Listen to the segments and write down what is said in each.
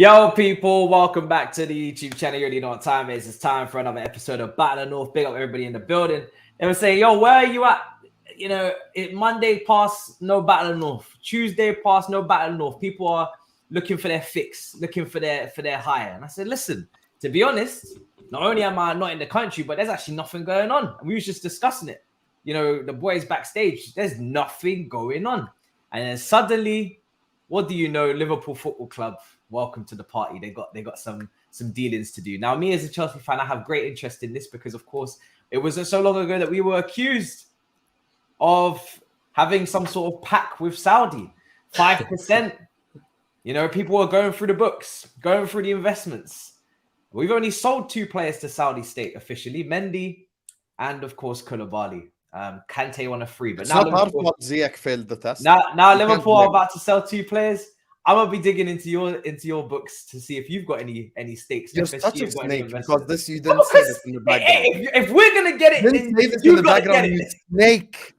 Yo, people, welcome back to the YouTube channel. You already know what time it is. It's time for another episode of Battle of the North. Big up everybody in the building. They were saying, yo, where are you at? You know, Monday past, no Battle of the North. Tuesday past, no Battle of the North. People are looking for their fix, looking for their hire. And I said, listen, to be honest, not only am I not in the country, but there's actually nothing going on. And we was just discussing it. You know, the boys backstage, there's nothing going on. And then suddenly, what do you know? Liverpool Football Club, welcome to the party. They got some dealings to do. Now, me as a Chelsea fan, I have great interest in this because, of course, it wasn't so long ago that we were accused of having some sort of pact with Saudi, 5%. You know, people were going through the books, going through the investments. We've only sold 2 players to Saudi state officially, Mendy and, of course, Koulibaly. Kante on a free, but it's now not our fault Ziyech failed the test. Now Liverpool are about to sell 2 players. I'm gonna be digging into your books to see if you've got any stakes. Just touch a snake because this you didn't say this in the background. If we're gonna get it, didn't say this in the background, you snake.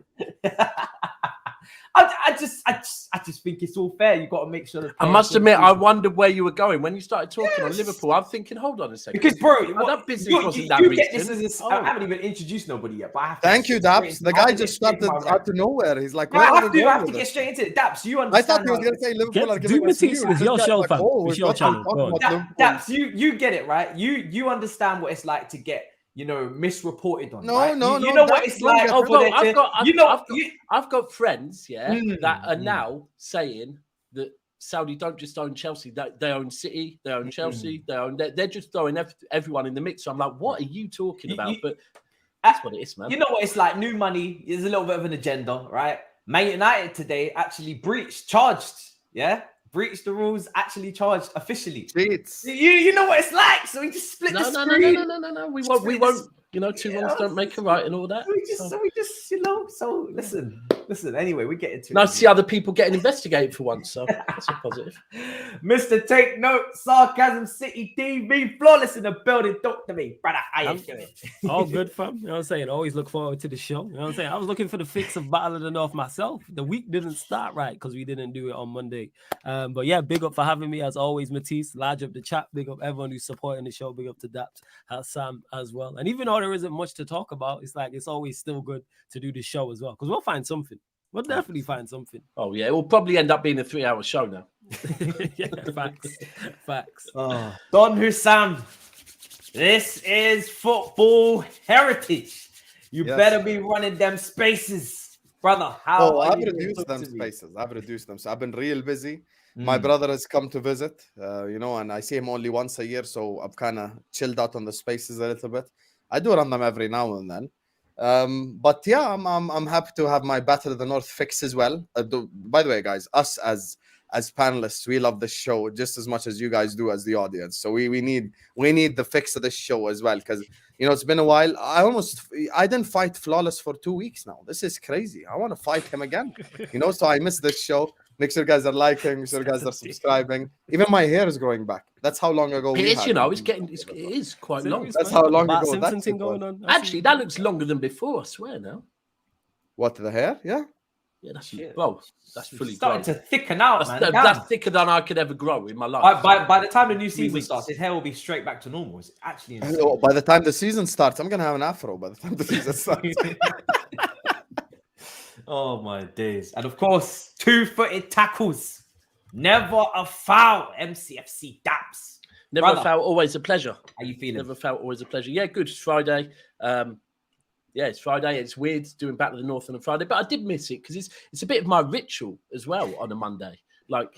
I just think it's all fair. You got to make sure. I must admit, I wondered where you were going when you started talking on Liverpool. I'm thinking, hold on a second, because bro, that business wasn't that recent. I haven't even introduced nobody yet, but I have to. Thank you, Daps. The guy just started out of nowhere. He's like, I have to get straight into it. Daps, you understand? I thought he was going to say Liverpool are giving us Matisse with your show, fam. It's your channel. Daps, you get it, right? You understand what it's like to get, you know, misreported on. No, right? no, you know what it's like. I've got friends, that are now saying that Saudi don't just own Chelsea; they own City, they own Chelsea, they're just throwing everyone in the mix. So I'm like, what are you talking about? But that's what it is, man. You know what it's like. New money is a little bit of an agenda, right? Man United today actually charged the rules, actually charged officially. Cheats. You know what it's like, so we just split the screen. No. We won't. You know, 2 wrongs don't make a right and all that. We just, you know. So listen. Anyway, we get into it. Nice to see other people getting investigated for once. So that's a positive. Mr. Take Note, Sarcasm City TV, flawless in the building. Talk to me, brother. How you doing? All good, fam. You know what I'm saying? Always look forward to the show. You know what I'm saying? I was looking for the fix of Battle of the North myself. The week didn't start right because we didn't do it on Monday. But yeah, big up for having me as always, Matisse. Large up the chat. Big up everyone who's supporting the show. Big up to Daps, Husam as well. And even though there isn't much to talk about, it's like it's always still good to do the show as well because we'll find something. We'll definitely find something. Oh yeah, it will probably end up being a 3-hour show now. Yeah, facts. Oh. Don Husam, this is football heritage. You better be running them spaces, brother. I've reduced them spaces. I've reduced them. So I've been real busy. My brother has come to visit, you know, and I see him only once a year, so I've kind of chilled out on the spaces a little bit. I do run them every now and then. But yeah, I'm happy to have my Battle of the North fix as well. By the way, guys, us as panelists, we love the show just as much as you guys do as the audience. So we need the fix of this show as well, because you know it's been a while. I didn't fight Flawless for 2 weeks now. This is crazy. I want to fight him again. You know, so I miss this show. Make sure you guys are liking. Make sure you guys are subscribing. Even my hair is growing back. That's how long ago it is. You know, it is quite long. That's how long ago that's going on. Actually, that looks longer than before. I swear now. What, the hair? Yeah. Yeah, that's fully starting to thicken out, man. That's thicker than I could ever grow in my life. By the time the new season starts, his hair will be straight back to normal. It's actually insane. By the time the season starts, I'm gonna have an afro. By the time the season starts. Oh my days. And of course, 2-footed tackles. Never a foul. MCFC Daps. Never a foul, always a pleasure. How you feeling? Never a foul, always a pleasure. Yeah, good. It's Friday. Yeah, it's Friday. It's weird doing Battle of the North on a Friday, but I did miss it because it's a bit of my ritual as well on a Monday. Like,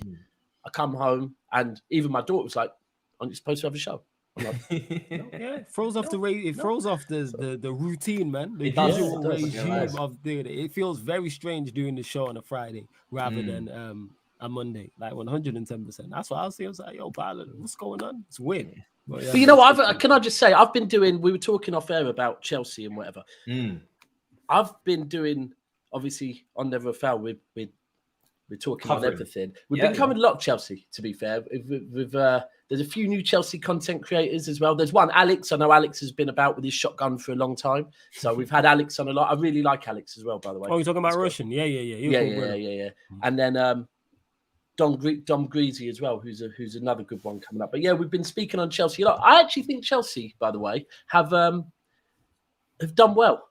I come home and even my daughter was like, aren't you supposed to have a show? I'm like, it throws off the routine, man. The usual regime of doing it. It feels very strange doing the show on a Friday rather than a Monday, like 110%. That's what I was saying. I was like, yo, Battle, what's going on? It's weird. But you know what? Can I just say, I've been doing, we were talking off air about Chelsea and whatever. I've been doing, obviously, on Never a Foul, we're talking on everything. We've been covering a lot of Chelsea, to be fair. There's a few new Chelsea content creators as well. There's one, Alex. I know Alex has been about with his shotgun for a long time. So we've had Alex on a lot. I really like Alex as well, by the way. Oh, you're talking about Russian? Yeah. Yeah. And then Dom Greasy as well, who's another good one coming up. But yeah, we've been speaking on Chelsea a lot. I actually think Chelsea, by the way, have done well.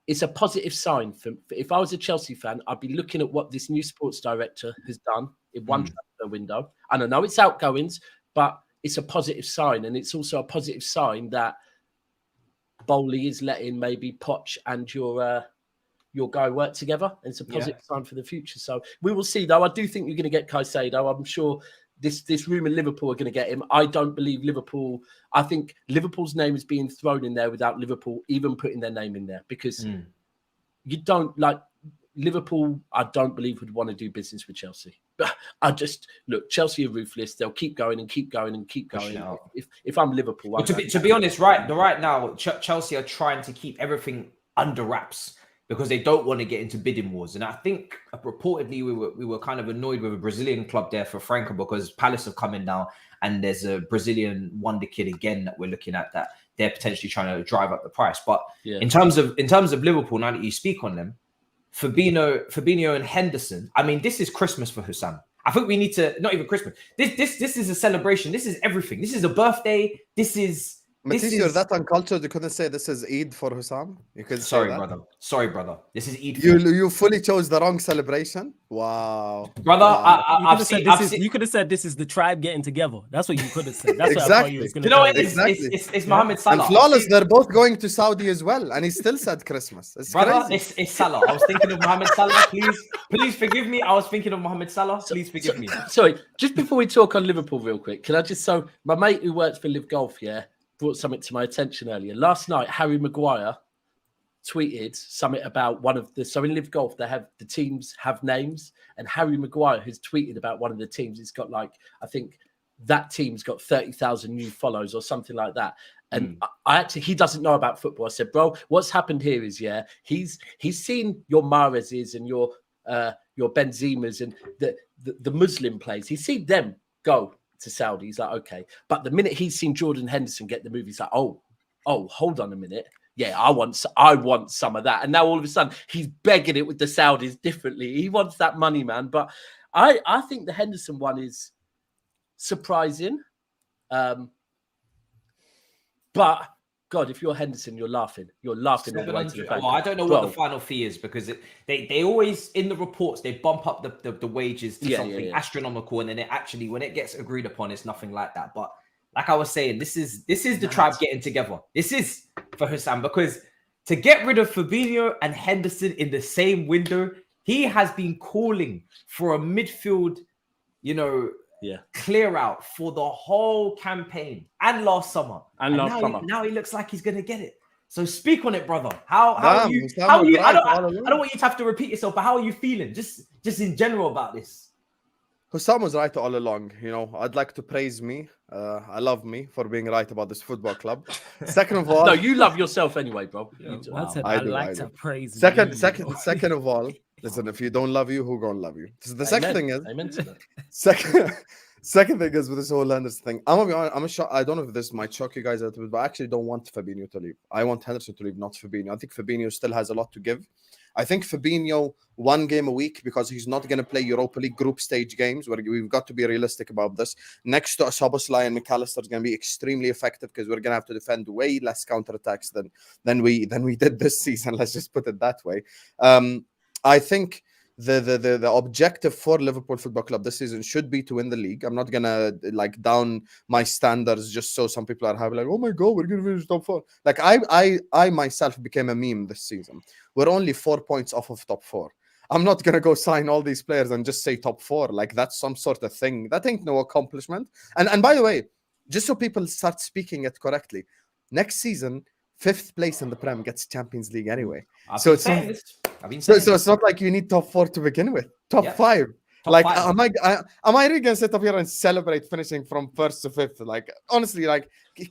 It's a positive sign. If I was a Chelsea fan, I'd be looking at what this new sports director has done in one transfer window. And I know it's outgoings, but it's a positive sign. And it's also a positive sign that Bowley is letting maybe Poch and your guy work together. And it's a positive sign for the future. So we will see, though. I do think you're going to get Caicedo. I'm sure this room in Liverpool are going to get him. I don't believe Liverpool. I think Liverpool's name is being thrown in there without Liverpool even putting their name in there, because you don't like Liverpool. I don't believe would want to do business with Chelsea. Look, Chelsea are ruthless. They'll keep going and keep going and keep going. If I'm Liverpool, to be honest, right now Chelsea are trying to keep everything under wraps, because they don't want to get into bidding wars. And I think reportedly we were kind of annoyed with a Brazilian club there for Franco, because Palace have come in now and there's a Brazilian wonder kid again that we're looking at that they're potentially trying to drive up the price. But in terms of Liverpool, now that you speak on them, Fabinho and Henderson, I mean, this is Christmas for Husam. I think we need to, not even Christmas. This is a celebration. This is everything. This is a birthday. Matisse, you're that uncultured. You couldn't say this is Eid for Husam. You could Sorry, say that. Sorry, brother. This is Eid. You fully chose the wrong celebration. Wow, brother. Wow. You could have said this is the tribe getting together. That's what you could have said. That's exactly. what I thought you was going to say. It's Mohamed Salah. And flawless. They're both going to Saudi as well, and he still said Christmas. It's brother, crazy. It's Salah. I was thinking of Mohamed Salah. Please forgive me. I was thinking of Mohamed Salah. Please forgive me. Sorry, just before we talk on Liverpool real quick, can I just my mate who works for Live Golf, brought something to my attention earlier. Last night, Harry Maguire tweeted something about so in Live Golf, the teams have names, and Harry Maguire has tweeted about one of the teams. It's got I think that team's got 30,000 new follows or something like that. And he doesn't know about football. I said, bro, what's happened here is, he's seen your Mahrez's and your Benzema's and the Muslim players. He's seen them go to Saudi. He's like, okay. But the minute he's seen Jordan Henderson get the move, he's like, oh, hold on a minute. Yeah, I want some of that. And now all of a sudden he's begging it with the Saudis differently. He wants that money, man. But I think the Henderson one is surprising. But God, if you're Henderson, you're laughing. You're laughing all the way to the bank. Well, I don't know what the final fee is, because they always, in the reports, they bump up the wages to something astronomical, and then when it gets agreed upon, it's nothing like that. But like I was saying, this is the tribe getting together. This is for Husam, because to get rid of Fabinho and Henderson in the same window, he has been calling for a midfield, clear out for the whole campaign and last summer. Now he looks like he's gonna get it. So speak on it, brother. How are you? I don't want you to have to repeat yourself, but how are you feeling? Just in general about this. Husam was right all along. I'd like to praise me. I love me for being right about this football club. Second of all, no, you love yourself anyway, bro. I like to praise. Second of all, listen, if you don't love you, who gonna love you? The second thing is, amen to that. Second thing is with this whole Henderson thing. I'm gonna be honest. I don't know if this might shock you guys a little bit, but I actually don't want Fabinho to leave. I want Henderson to leave, not Fabinho. I think Fabinho still has a lot to give. I think Fabinho, 1 game a week, because he's not going to play Europa League group stage games, where we've got to be realistic about this. Next to Szoboszlai and McAllister is going to be extremely effective, because we're going to have to defend way less counterattacks than we did this season. Let's just put it that way. I think the objective for Liverpool Football Club this season should be to win the league. I'm not gonna down my standards just so some people are happy, oh my god, we're gonna finish top 4. I myself became a meme this season. We're only 4 points off of top 4. I'm not gonna go sign all these players and just say top 4. That's some sort of thing. That ain't no accomplishment. And by the way, just so people start speaking it correctly, next season 5th place in the Prem gets Champions League anyway. So it's not like you need top 4 to begin with. Top 5. Am I really gonna sit up here and celebrate finishing from 1st to 5th? Honestly,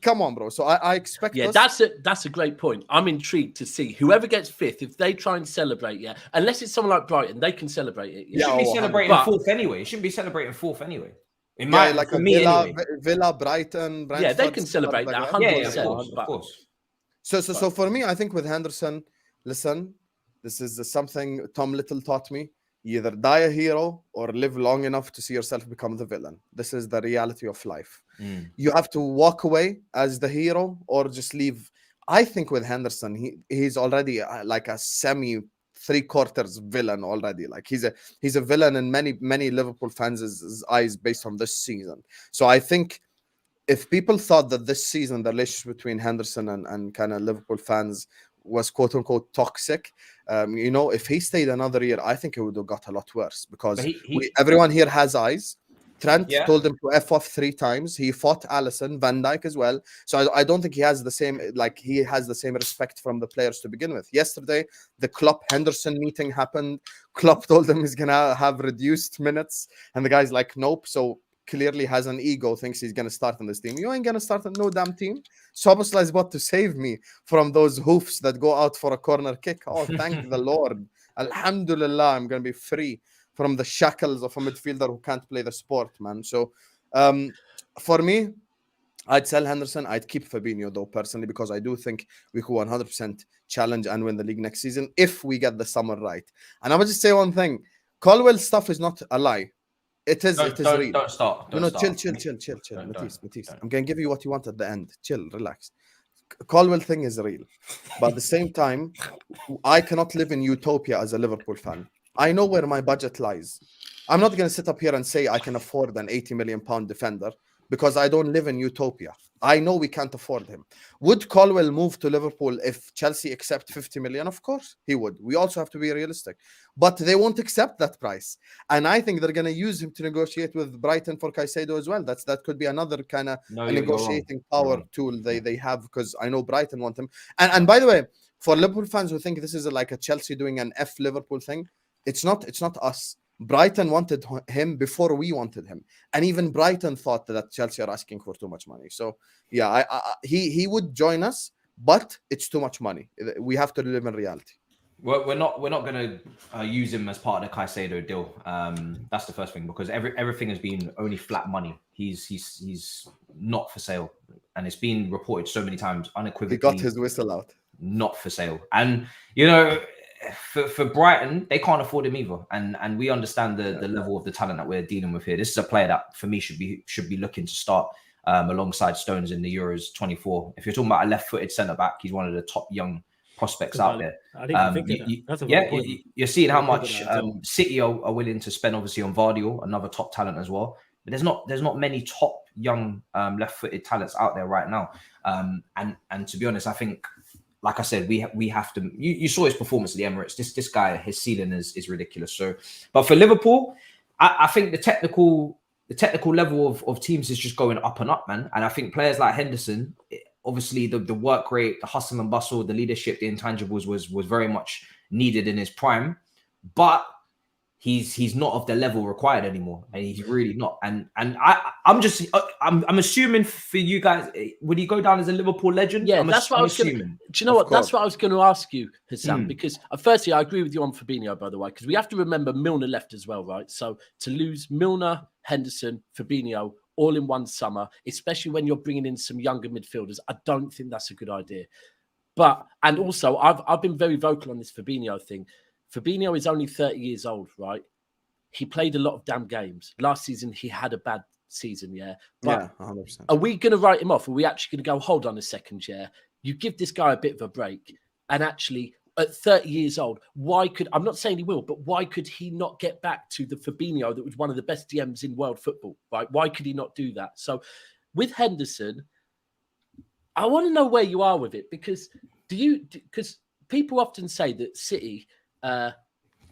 come on, bro. So I expect. Yeah, that's a great point. I'm intrigued to see whoever gets 5th, if they try and celebrate. Yeah, unless it's someone like Brighton, they can celebrate it. It shouldn't be celebrating 4th anyway. It shouldn't be celebrating 4th anyway. Villa, Brighton. Yeah, they can celebrate that. 100%. Of course. So for me, I think with Henderson, listen, this is something Tom Little taught me. You either die a hero or live long enough to see yourself become the villain. This is the reality of life. You have to walk away as the hero or just leave. I think with Henderson, he's already like a semi 3/4 villain already. Like he's a villain in many Liverpool fans' eyes based on this season. So I think if people thought that this season the relationship between Henderson and kind of Liverpool fans was quote unquote toxic, if he stayed another year, I think it would have got a lot worse because everyone here has eyes. Trent told him to F off 3 times. He fought Alisson, Van Dijk as well. So I don't think he has the same respect from the players to begin with. Yesterday, the Klopp-Henderson meeting happened. Klopp told him he's going to have reduced minutes. And the guy's like, nope. So clearly has an ego, thinks he's going to start on this team. You ain't going to start on no damn team. Szoboszlai is about to save me from those hoofs that go out for a corner kick. Oh, thank the Lord. Alhamdulillah, I'm going to be free from the shackles of a midfielder who can't play the sport, man. So for me, I'd sell Henderson. I'd keep Fabinho, though, personally, because I do think we could 100% challenge and win the league next season if we get the summer right. And I would just say one thing. Colwell's stuff is not a lie. It is real. Don't start. Chill. Matisse. I'm going to give you what you want at the end. Chill, relax. Colwell thing is real. But at the same time, I cannot live in utopia as a Liverpool fan. I know where my budget lies. I'm not going to sit up here and say I can afford an 80 million pound defender because I don't live in utopia. I know we can't afford him. Would Colwell move to Liverpool if Chelsea accept 50 million? Of course he would. We also have to be realistic. But they won't accept that price. And I think they're going to use him to negotiate with Brighton for Caicedo as well. That could be another kind of negotiating power tool they have, because I know Brighton want him. And by the way, for Liverpool fans who think this is like a Chelsea doing an F Liverpool thing, it's not us. Brighton wanted him before we wanted him, and even Brighton thought that Chelsea are asking for too much money. So yeah, he would join us, but it's too much money. We have to live in reality. We're not going to use him as part of the Caicedo deal. That's the first thing, because everything has been only flat money. He's not for sale, and it's been reported so many times unequivocally. He got his whistle out. Not for sale, and for Brighton, they can't afford him either, and we understand the level of the talent that we're dealing with here. This is a player that, for me, should be looking to start alongside Stones in the Euros 24. If you're talking about a left-footed centre-back, he's one of the top young prospects out there. I didn't think that. You're seeing how much City are willing to spend, obviously, on Vardy, another top talent as well. But there's not many top young left-footed talents out there right now. And to be honest, I think, like I said, we have to. You saw his performance at the Emirates. This guy, his ceiling is ridiculous. So, but for Liverpool, I think the technical level of teams is just going up and up, man. And I think players like Henderson, obviously the work rate, the hustle and bustle, the leadership, the intangibles was very much needed in his prime, but he's not of the level required anymore, and he's really not. And I'm assuming for you guys, would he go down as a Liverpool legend? Yeah, that's what I was assuming. Do you know what? That's what I was going to ask you, Husam, because firstly, I agree with you on Fabinho, by the way, because we have to remember Milner left as well, right? So to lose Milner, Henderson, Fabinho all in one summer, especially when you're bringing in some younger midfielders, I don't think that's a good idea. And also, I've been very vocal on this Fabinho thing. Fabinho is only 30 years old, right? He played a lot of damn games. Last season, he had a bad season, yeah? But 100%. Are we going to write him off? Are we actually going to go, hold on a second, yeah? You give this guy a bit of a break. And actually, at 30 years old, I'm not saying he will, but why could he not get back to the Fabinho that was one of the best DMs in world football, right? Why could he not do that? So with Henderson, I want to know where you are with it, because because people often say that City,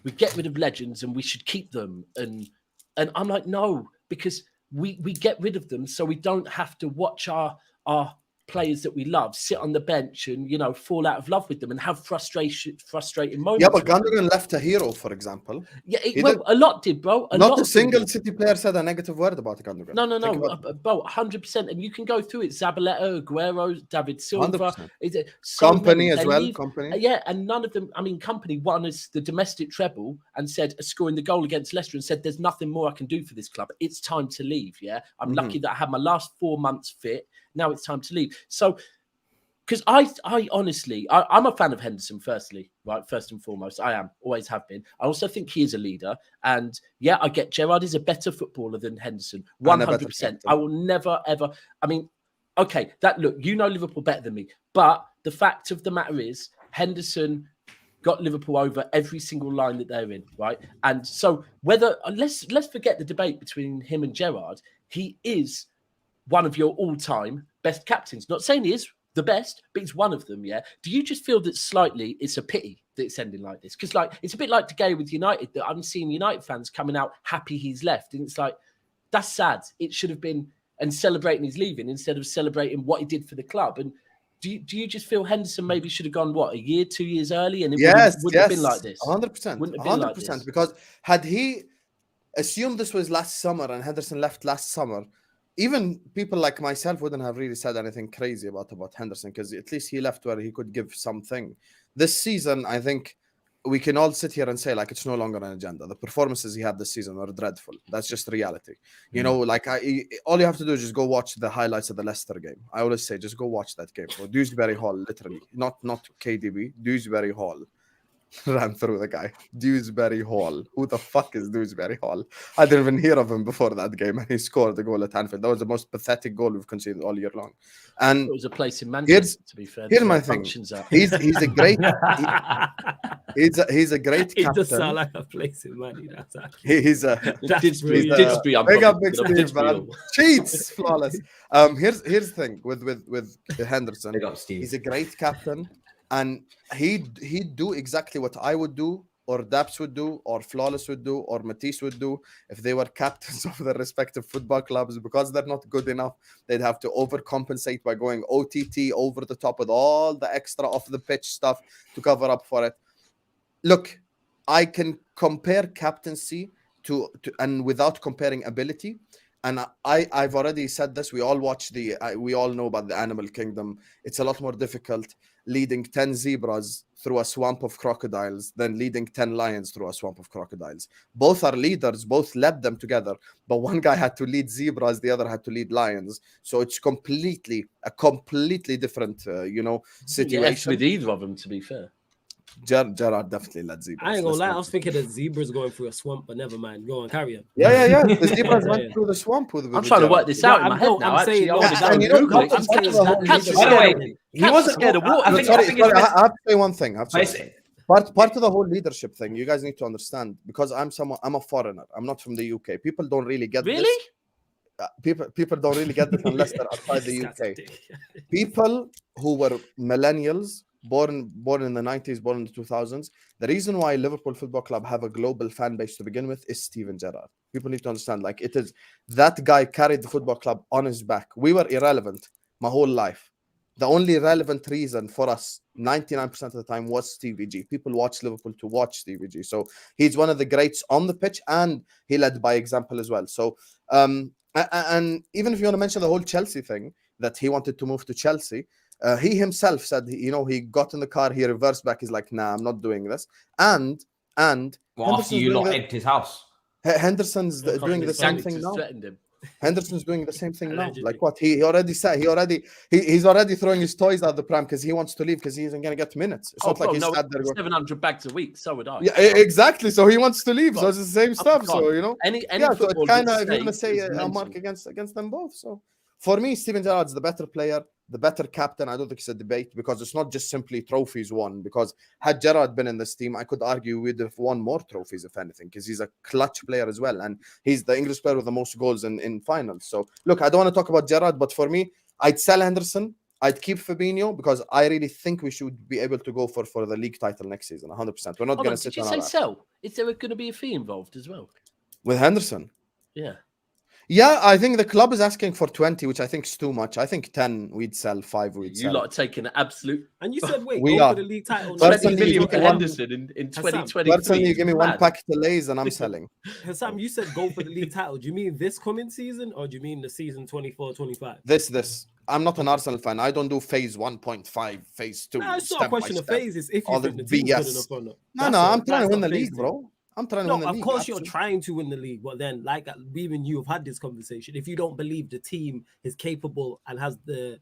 we get rid of legends and we should keep them. And I'm like, no, because we get rid of them so we don't have to watch our players that we love sit on the bench and, fall out of love with them and have frustrating moments. Yeah, but Gundogan left a hero, for example. Yeah, a lot did, bro. Not a single City player said a negative word about Gundogan. No, bro, 100%. And you can go through it. Zabaleta, Aguero, David Silva. Company as well. Company. Yeah, and none of them, Company won us the domestic treble and said, scoring the goal against Leicester, and said, there's nothing more I can do for this club. It's time to leave, yeah? I'm lucky that I had my last 4 months fit. Now it's time to leave. So because I honestly, I'm a fan of Henderson, firstly, right? First and foremost, I am, always have been. I also think he is a leader. And yeah, I get Gerrard is a better footballer than Henderson, 100%. I will never, ever, I mean, okay, look, you know Liverpool better than me. But the fact of the matter is, Henderson got Liverpool over every single line that they're in, right? And so let's forget the debate between him and Gerrard. He is one of your all-time best captains. Not saying he is the best, but he's one of them, yeah? Do you just feel that slightly it's a pity that it's ending like this? Because, like, it's a bit like the game with United, that I'm seeing United fans coming out happy he's left. And it's like, that's sad. It should have been, and celebrating his leaving instead of celebrating what he did for the club. And do you just feel Henderson maybe should have gone, what, a year, 2 years early? And it wouldn't have been like this? 100%. Wouldn't have been 100%. like this. Because had he assumed this was last summer and Henderson left last summer, even people like myself wouldn't have really said anything crazy about Henderson, because at least he left where he could give something. This season, I think we can all sit here and say, like, it's no longer an agenda. The performances he had this season are dreadful. That's just reality. You know, like, all you have to do is just go watch the highlights of the Leicester game. I always say, just go watch that game. Or Dewsbury Hall, literally. Not KDB, Dewsbury Hall. Ran through the guy. Dewsbury Hall. Who the fuck is Dewsbury Hall? I didn't even hear of him before that game, and he scored the goal at Anfield. That was the most pathetic goal we've conceded all year long. And it was a place in Manchester, to be fair. Here's my thing. He's a great he's a great captain. It does sound like a place in money. That's actually. He's a Didsbury. Big up Big Steve, man. Cheats, flawless. Here's the thing with Henderson. Big up Steve. He's a great captain. And he'd do exactly what I would do, or Daps would do, or Flawless would do, or Matisse would do if they were captains of their respective football clubs. Because they're not good enough, they'd have to overcompensate by going OTT over the top with all the extra off the pitch stuff to cover up for it. Look, I can compare captaincy to and without comparing ability. And I've already said this. We all watch we all know about the animal kingdom. It's a lot more difficult leading 10 zebras through a swamp of crocodiles than leading 10 lions through a swamp of crocodiles. Both are leaders, both led them together, but one guy had to lead zebras, the other had to lead lions. So it's a completely different, situation. Yes, with either of them, to be fair. Gerrard definitely led zebras. I ain't gonna lie, I was thinking that zebras going through a swamp, but never mind. Go on, carry on. Yeah. The zebras went through the swamp with I'm trying to work this out in my head now. I'm saying, he wasn't scared of water. I have to say one thing. Part of the whole leadership thing, you guys need to understand, because I'm a foreigner. I'm not from the UK. People don't really get this. People don't really get this unless they're outside the UK. People who were millennials, born in the 90s, born in the 2000s. The reason why Liverpool Football Club have a global fan base to begin with is Steven Gerrard. People need to understand, like, it is that guy carried the football club on his back. We were irrelevant my whole life. The only relevant reason for us 99% of the time was Stevie G. People watch Liverpool to watch Stevie G. So he's one of the greats on the pitch, and he led by example as well. So and even if you want to mention the whole Chelsea thing, that he wanted to move to Chelsea, he himself said, he got in the car, he reversed back. He's like, nah, I'm not doing this. And well, after you lot egged his house, Henderson's doing the same thing now. Henderson's doing the same thing now. Like what? He's already throwing his toys out the pram because he wants to leave because he isn't going to get minutes. It's not like he's sat there going 700 bags a week. So would I. Yeah, exactly. So he wants to leave. So it's the same stuff. So so it's kind of, if you want to say a mark against them both. So for me, Steven Gerrard's the better player, the better captain. I don't think it's a debate, because it's not just simply trophies won. Because had Gerrard been in this team, I could argue we'd have won more trophies, if anything, because he's a clutch player as well. And he's the English player with the most goals in finals. So, look, I don't want to talk about Gerrard, but for me, I'd sell Henderson. I'd keep Fabinho, because I really think we should be able to go for the league title next season, 100%. We're not going to sit on our... Did you say sell? Is there going to be a fee involved as well? With Henderson? Yeah. Yeah, I think the club is asking for 20, which I think is too much. I think 10 we'd sell, 5 we'd sell. You lot are taking an absolute... And you said, wait, go for the league title. 20 million for Henderson in 2023. Personally, you give me one packet of Lays and I'm selling. Husam, you said go for the league title. Do you mean this coming season, or do you mean the season 24-25? This. I'm not an Arsenal fan. I don't do phase 1.5, phase 2. No, it's not a question of phases. If you think the team's good enough or not. No, I'm trying to win the league, bro. I'm trying to win the league. Of course, you're trying to win the league, but then, like we and you have had this conversation. If you don't believe the team is capable and has the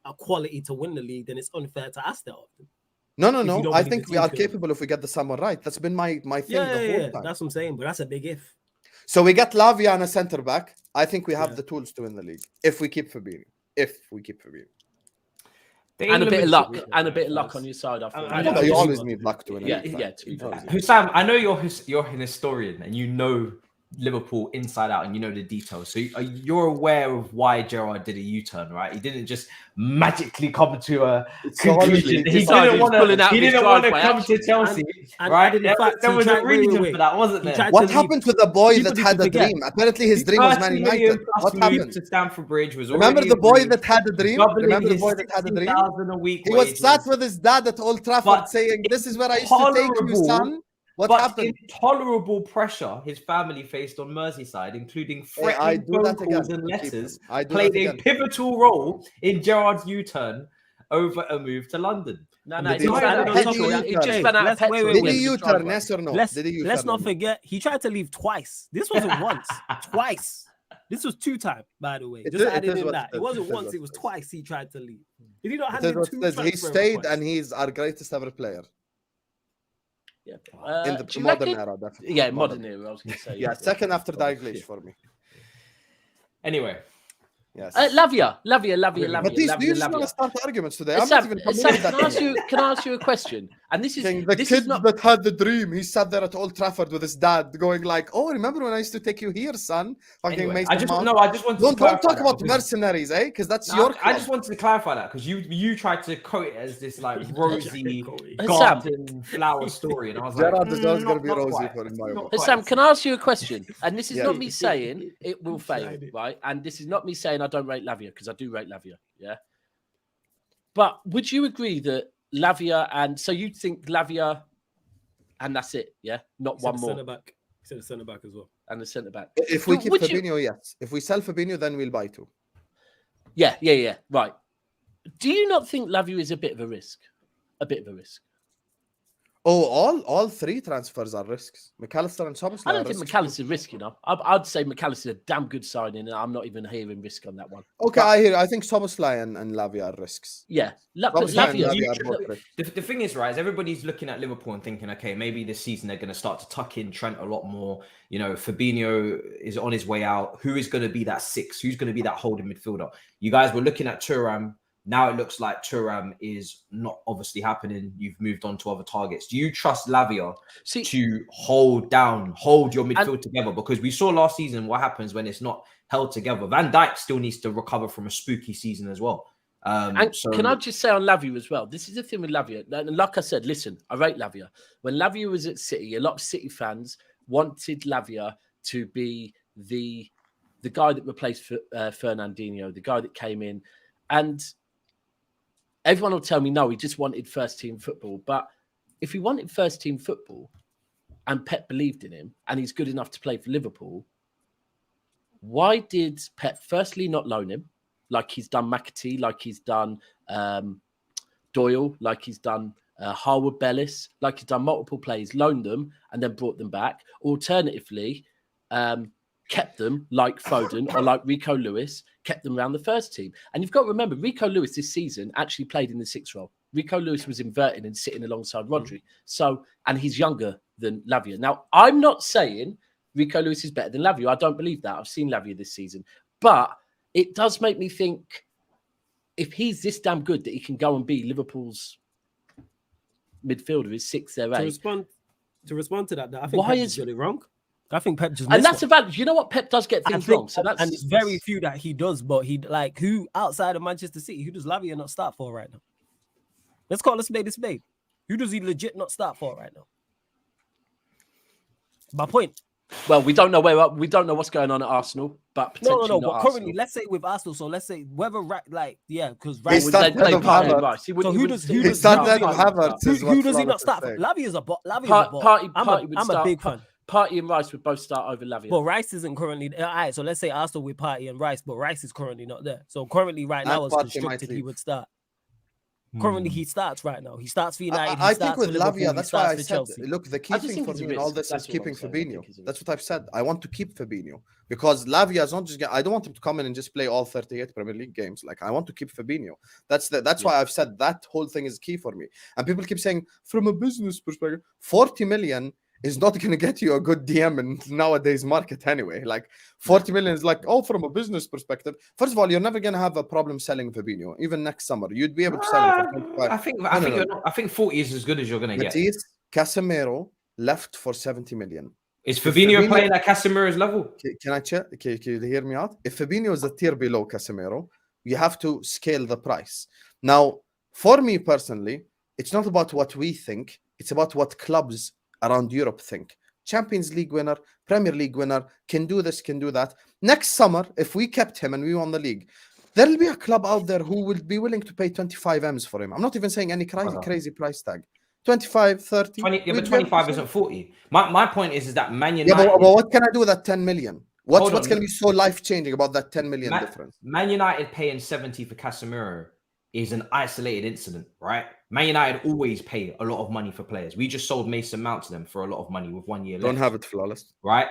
a quality to win the league, then it's unfair to ask that often. No. you don't I believe think the we team are can- capable if we get the summer right. That's been my thing the whole time. That's what I'm saying, but that's a big if. So we get Lavia and a centre back. I think we have the tools to win the league if we keep Fabinho. And a bit of luck, on your side. I think. You always need luck to win. Yeah. To be fair. Husam, I know you're an historian and you know Liverpool inside out and you know the details. So you're aware of why Gerrard did a U-turn, right? He didn't just magically come to a conclusion. He didn't want to come to Chelsea, right? There was a reason for that, wasn't there? What happened to the boy that had a dream? Apparently his dream was Man United. What happened? To Stamford Bridge was Remember the boy that had a dream? Remember the boy that had a dream? He was sat with his dad at Old Trafford saying, "This is where I used to take you, son." What happened? Intolerable pressure his family faced on Merseyside, including threatening phone calls and letters, played a pivotal role in Gerrard's U-turn over a move to London. He just ran out of petrol. Did he U-turn, yes or no? Let's not forget, he tried to leave twice. This wasn't once, twice. This was 2 times, by the way. Just added in that. It wasn't once, it was twice he tried to leave. Did he not have 2 He stayed and he's our greatest ever player. In the modern era, definitely. Yeah, modern era, I was going to say. Yeah, second after Dalglish for me. Anyway. Yes. Lavia. Matisse, do you just want to start arguments today? I'm not even familiar with that. Can I ask you a question? And this is the kid that had the dream. He sat there at Old Trafford with his dad, going like, "Oh, remember when I used to take you here, son?" Anyway, I just wanted. Don't talk about mercenaries, eh? Because that's your. I just wanted to clarify that because you tried to quote it as this like rosy garden flower story, and I was like, Gerrard is always going to be rosy for him. Sam, can I ask you a question? And this is not me saying it will fail, right? And this is not me saying I don't rate Lavia, because I do rate Lavia, yeah. But would you agree that Lavia, and so you think Lavia and that's it, yeah? Not one more. Centre back. He said a centre back as well. And the centre back. If we keep Fabinho, yes. If we sell Fabinho, then we'll buy 2. Yeah. Right. Do you not think Lavia is a bit of a risk? A bit of a risk. Oh, all 3 transfers are risks. McAllister and Thomas. I don't think McAllister's a risk, you know. I'd say McAllister's a damn good signing, and I'm not even hearing risk on that one. Okay, I hear. I think Soboslai and Lavia are risks. Yeah, Lavia. The thing is, right, is everybody's looking at Liverpool and thinking, okay, maybe this season they're going to start to tuck in Trent a lot more. You know, Fabinho is on his way out. Who is going to be that 6? Who's going to be that holding midfielder? You guys were looking at Thuram. Now it looks like Thuram is not obviously happening. You've moved on to other targets. Do you trust Lavia to hold your midfield together? Because we saw last season what happens when it's not held together. Van Dijk still needs to recover from a spooky season as well. Can I just say on Lavia as well? This is the thing with Lavia. And like I said, listen, I rate Lavia. When Lavia was at City, a lot of City fans wanted Lavia to be the guy that replaced Fernandinho, the guy that came in. And everyone will tell me, no, he just wanted first team football. But if he wanted first team football and Pep believed in him and he's good enough to play for Liverpool, why did Pep firstly not loan him like he's done McAtee, like he's done Doyle, like he's done Harwood Bellis, like he's done multiple players, loaned them and then brought them back? Alternatively, kept them like Foden or like Rico Lewis, kept them around the first team. And you've got to remember, Rico Lewis this season actually played in the 6th role. Rico Lewis was inverted and sitting alongside Rodri. So, and he's younger than Lavia. Now, I'm not saying Rico Lewis is better than Lavia. I don't believe that. I've seen Lavia this season. But it does make me think, if he's this damn good that he can go and be Liverpool's midfielder, his 6th, their 8th. To respond to that, I think Pep just got it wrong. I think Pep just and that's about. You know what, Pep does get things wrong. So that's, and it's very few that he does. But he like who outside of Manchester City, who does Lavia not start for right now? Let's call a spade a spade. Who does he legit not start for right now? My point. Well, we don't know what's going on at Arsenal, but potentially no. Not but currently, Arsenal. let's say with Arsenal. So let's say whether because He started with Havertz. So who does he started with Havertz? Who does he not start for? Lavia's a bot. Party I'm a big fan. Party and Rice would both start over Lavia. But Rice isn't currently. All right, so let's say Arsenal with Party and Rice, but Rice is currently not there. So currently, right now, it's constructed he would start. Currently, he starts right now. He starts for United. I think with Lavia, that's why I said, Chelsea. look, the key thing for me in all this is keeping Fabinho. That's what I've said. I want to keep Fabinho because Lavia is not just. I don't want him to come in and just play all 38 Premier League games. Like I want to keep Fabinho. That's why I've said that whole thing is key for me. And people keep saying from a business perspective, 40 million is not going to get you a good DM in nowadays market anyway. Like 40 million is like, oh, from a business perspective. First of all, you're never going to have a problem selling Fabinho. Even next summer, you'd be able to sell him for 25. I think 40 is as good as you're going to get. Matisse, Casemiro left for 70 million. Is Fabinho playing at Casemiro's level? Can I check? Can you hear me out? If Fabinho is a tier below Casemiro, you have to scale the price. Now, for me personally, it's not about what we think. It's about what clubs around Europe think. Champions League winner, Premier League winner, can do this, can do that. Next summer, if we kept him and we won the league, there'll be a club out there who will be willing to pay 25 M's for him. I'm not even saying any crazy price tag. 25, 30. 20, yeah, but 25 isn't 40. My point is that Man United... Yeah, but what can I do with that 10 million? What's going to be so life-changing about that 10 million difference? Man United paying 70 for Casemiro is an isolated incident, right? Man United always pay a lot of money for players. We just sold Mason Mount to them for a lot of money with 1 year left. Don't have it flawless. Right?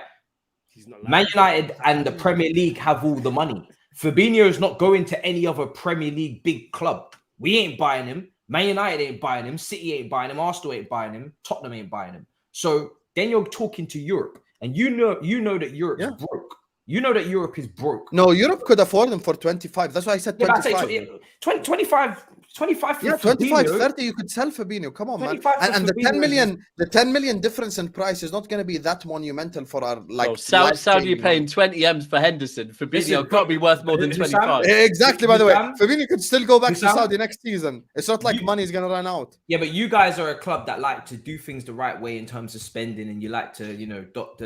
Man United and the Premier League have all the money. Fabinho is not going to any other Premier League big club. We ain't buying him. Man United ain't buying him. City ain't buying him. Arsenal ain't buying him. Tottenham ain't buying him. So then you're talking to Europe, and you know that Europe's broke. You know that Europe is broke. No, Europe could afford them for 25. That's why I said 25. 25 for 25, Fabinho. 30, you could sell Fabinho. Come on, man. And the 10 million difference in price is not going to be that monumental for our Saudi are paying 20 M's for Henderson. Fabinho can't be worth more than 25. Exactly, by the way. Fabinho could still go back to Saudi next season. It's not like money is going to run out. Yeah, but you guys are a club that like to do things the right way in terms of spending, and you like to, dot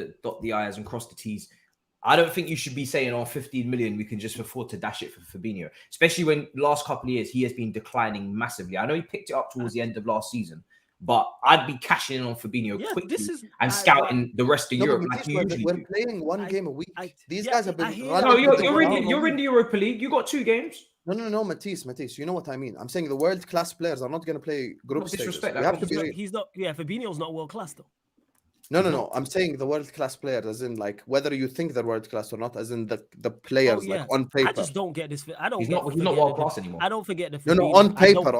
the I's and cross the T's. I don't think you should be saying, 15 million, we can just afford to dash it for Fabinho, especially when last couple of years he has been declining massively. I know he picked it up towards the end of last season, but I'd be cashing in on Fabinho quickly and scouting the rest of Europe. We're playing one game a week. These guys have been running. No, you're in the Europa League. You got 2 games. No, Matisse, you know what I mean. I'm saying the world-class players are not going to play group stages. He's not. Yeah, Fabinho's not world-class though. No. I'm saying the world-class players, as in like whether you think they're world-class or not, as in the players like on paper. I just don't get this. He's not world-class anymore. I don't forget the. No, on paper.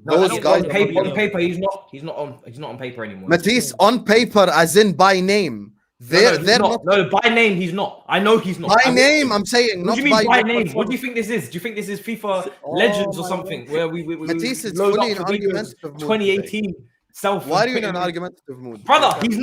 Those guys on paper. He's not on paper anymore. Matisse, on paper, as in by name. They're not. No, by name, he's not. I know he's not. By name, I'm saying. What do you mean by name? What do you think this is? Do you think this is FIFA Legends or something? Where we Matisse is fully in argumentative 2018. Why are you in an argumentative mood? Brother, he's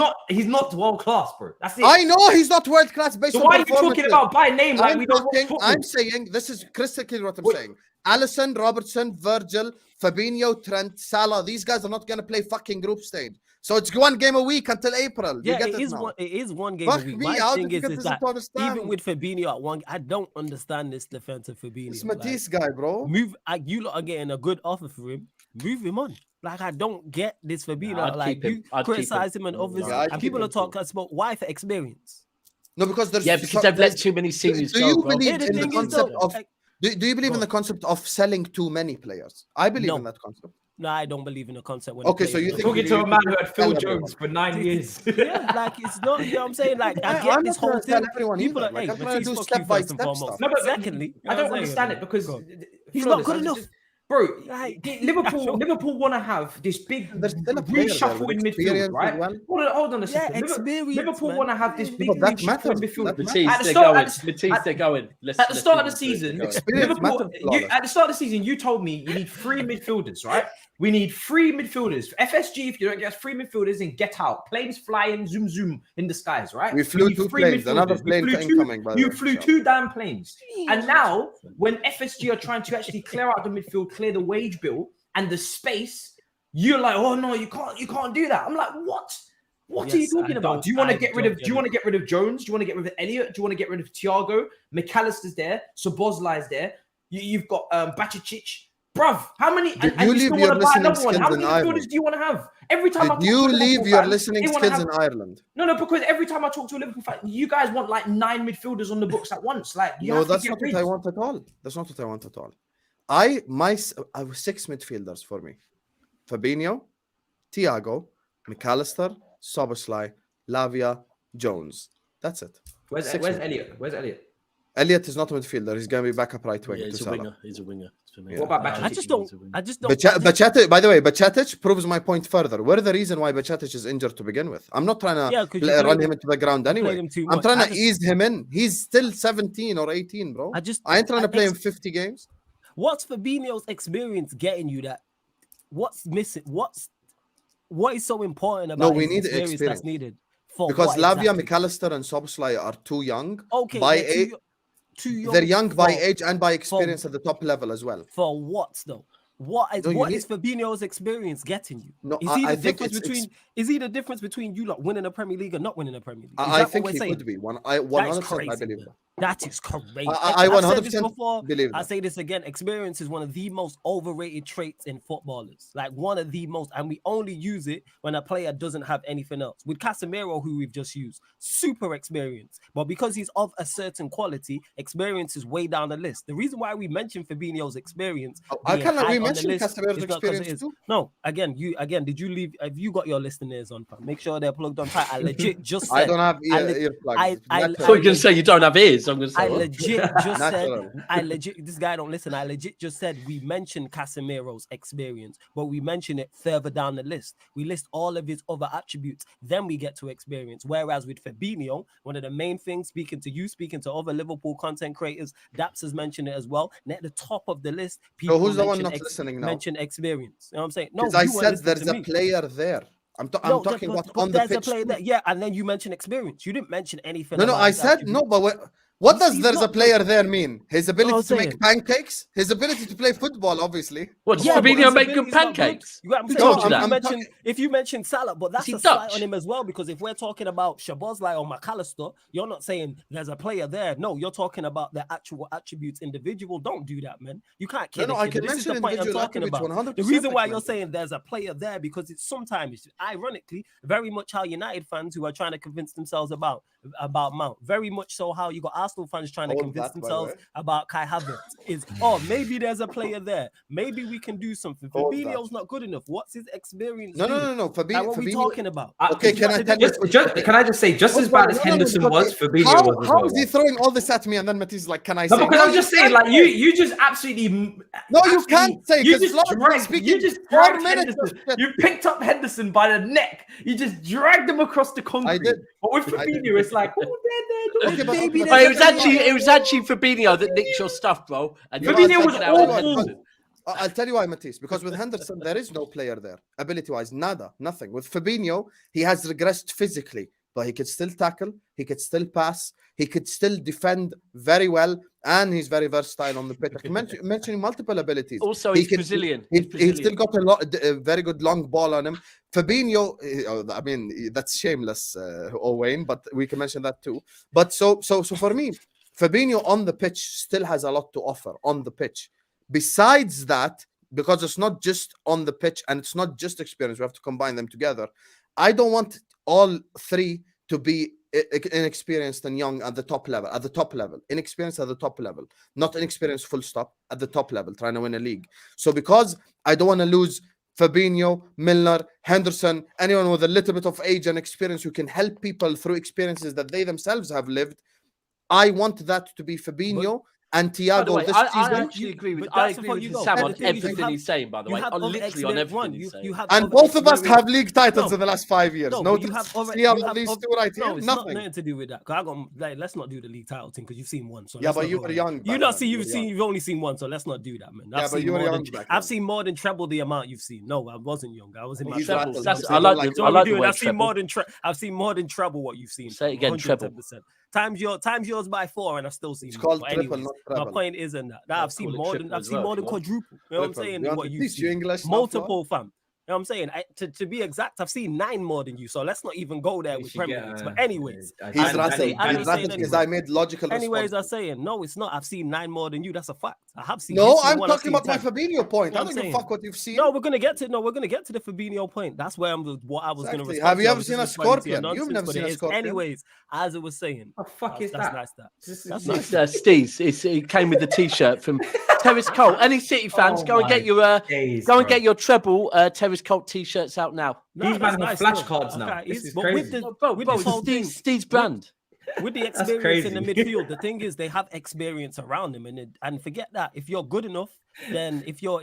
not world class, bro. That's it. I know he's not world class based on. Why are you talking about by name like we don't watch football? I'm saying this is crystal clear what I'm saying. Alisson, Robertson, Virgil, Fabinho, Trent, Salah, these guys are not going to play fucking group stage. So it's 1 game a week until April. Yeah, it is one game a week. My thing is that even with Fabinho at 1, I don't understand this defensive Fabinho. It's Matisse guy, bro. You lot are getting a good offer for him. Move him on. Like, I don't get this Fabinho. You criticize him and obviously, and people are talking about why for experience. No, because because they've let too many seniors go. Do you believe in the concept of? Do you believe in the concept of selling too many players? I believe in that concept. No, I don't believe in the concept. Okay, so you think talking to a man who had Phil Jones for 9 years? Yeah, like it's not. You know what I'm saying? Like I get this whole thing. People are I'm trying to do step by step stuff. No, but secondly, I don't understand it because he's not good enough. Bro, Liverpool want to have this big reshuffle in midfield, right? Hold on a second. Liverpool want to have this big reshuffle in midfield. Matisse, they're going. At the start of the season, at the start of the season, you told me you need 3 midfielders, right? We need 3 midfielders. FSG, if you don't get 3 midfielders, and get out. Planes flying, zoom in the skies, right? We flew 2 planes. Another plane incoming. You flew 2 damn planes. And now, when FSG are trying to actually clear out the midfield, clear the wage bill and the space, you're like, oh no, you can't do that. I'm like, what? What are you talking about? Do you want to get rid of Jones? Do you want to get rid of Elliott? Do you want to get rid of Thiago? McAllister's there. Szoboszlai's there. You've got Bajicic. Bruv, how many? Did you leave your listening skills in Ireland? How many midfielders do you want to have? Every time Did you leave your listening skills in Ireland? No, because every time I talk to a Liverpool fan, you guys want like 9 midfielders on the books at once. Like, no, that's not what I want at all. That's not what I want at all. I was 6 midfielders for me: Fabinho, Thiago, McAllister, Szoboszlai, Lavia, Jones. That's it. Where's Elliot? Where's Elliot? Elliot is not a midfielder. He's going to be backup right wing. Yeah, he's a winger. He's a winger. Yeah. What about Bacetic? I just don't. Bacetic, by the way, Bacetic proves my point further. We're the reason why Bacetic is injured to begin with. I'm not trying to run him into the ground anyway. I'm trying to ease him in. He's still 17 or 18, bro. I ain't trying to play him 50 games. What's Fabinho's experience getting you that? What's missing? What is so important about we need experience that's needed? Because Lavia, McAllister, and Szoboszlai are too young. Okay, by age. They're young by age and by experience at the top level as well. For what though? What is Fabinho's experience getting you? No, is he the difference between you lot winning a Premier League or not winning a Premier League? I think he could be. 100%, I believe that. That is crazy. I 100% believe that. I say this again. Experience is one of the most overrated traits in footballers. Like one of the most, and we only use it when a player doesn't have anything else. With Casemiro, who we've just used, super experience. But because he's of a certain quality, experience is way down the list. The reason why we mention Fabinho's experience, we mentioned Casemiro's experience too. No, again, did you leave? Have you got your listeners on? Make sure they're plugged on tight. I legit just said. I don't have earplugs. I thought you were going to say you don't have ears. I'm going to say. I legit just said. This guy don't listen. I legit just said we mentioned Casemiro's experience, but we mention it further down the list. We list all of his other attributes, then we get to experience. Whereas with Fabinho, one of the main things, speaking to other Liverpool content creators, Daps has mentioned it as well. And at the top of the list, people who's the one not listening now? Mention experience. You know what I'm saying? No, I said there's a player there. I'm talking about on the pitch. A player there. Yeah, and then you mentioned experience. You didn't mention anything. No, I said no, but what does there's a player there mean? His ability to make pancakes? His ability to play football, obviously. What, does Fabinho make good pancakes? If you mention Salah, but that's a slight on him as well, because if we're talking about Szoboszlai or McAllister, you're not saying there's a player there. No, you're talking about the actual attributes, individual. Don't do that, man. You can't kill I can mention individual attributes 100%. The reason why you're saying there's a player there, because it's sometimes, ironically, very much how United fans who are trying to convince themselves about Mount, very much so how you got Arsenal fans trying to convince themselves about Kai Havertz is, maybe there's a player there. Maybe we can do something. Fabinho's not good enough. What's his experience? No. Fabinho. What are we talking about? Okay, can I just say, just as bad as Henderson was, Fabinho was. How is he throwing all this at me and then Matisse is like, can I say? No, because I'm just saying, like, you just absolutely. No, you can't say. You just dragged Henderson. You picked up Henderson by the neck. You just dragged him across the concrete. I did. But with Fabinho, it's like, it was actually Fabinho that nicked your stuff, bro. And Fabinho was awful. I'll tell you why, Matisse. Because with Henderson, there is no player there, ability-wise, nothing. With Fabinho, he has regressed physically, but he could still tackle, he could still pass, he could still defend very well, and he's very versatile on the pitch. I can mention multiple abilities. Also, he's Brazilian. He's still got a very good long ball on him. Fabinho, I mean, that's shameless, Owain, but we can mention that too. But so for me, Fabinho on the pitch still has a lot to offer on the pitch. Besides that, because it's not just on the pitch and it's not just experience, we have to combine them together. I don't want all three to be inexperienced and young at the top level. Inexperienced at the top level, not inexperienced full stop, at the top level, trying to win a league. So because I don't want to lose Fabinho, Milner, Henderson, anyone with a little bit of age and experience who can help people through experiences that they themselves have lived, I want that to be Fabinho and Thiago this season. I actually agree with Sam on everything he's saying, by the way. Literally on everything he's saying. And both of us have league titles in the last 5 years. No, these two right here. It's nothing. Nothing to do with that. Let's not do the league title thing because you've seen one. So but you were young. You've only seen one, so let's not do that, man. But you were young. I've seen more than treble the amount you've seen. No, I wasn't young. I was in my treble. I've seen more than treble what you've seen. Say it again, treble. Times yours by 4, and I've still seen. It's called triple, not treble. My point isn't that. I've seen more than quadruple. You know what I'm saying? What you've seen. English, multiple, fam. You know what I'm saying? To be exact, I've seen 9 more than you. So let's not even go there with Premier Leagues. But anyways, he's ratting because I made logical. Anyways, I'm saying no, it's not. I've seen 9 more than you. That's a fact. I have seen. No, I'm talking about my Fabinho point. I don't give a fuck what you've seen. No, we're gonna get to the Fabinho point. That's where what I was gonna respond. Have you ever seen a scorpion? You've never seen a scorpion. Anyways, as it was saying, what the fuck is that? That's nice. Steve's. It came with the T-shirt from Terrace Cult. Any City fans, go and get your treble Terrace Cult t-shirts out now. These man have flashcards now. This is crazy. It's Steve's brand. With the experience in the midfield, the thing is they have experience around them, and forget that. If you're good enough, then if you're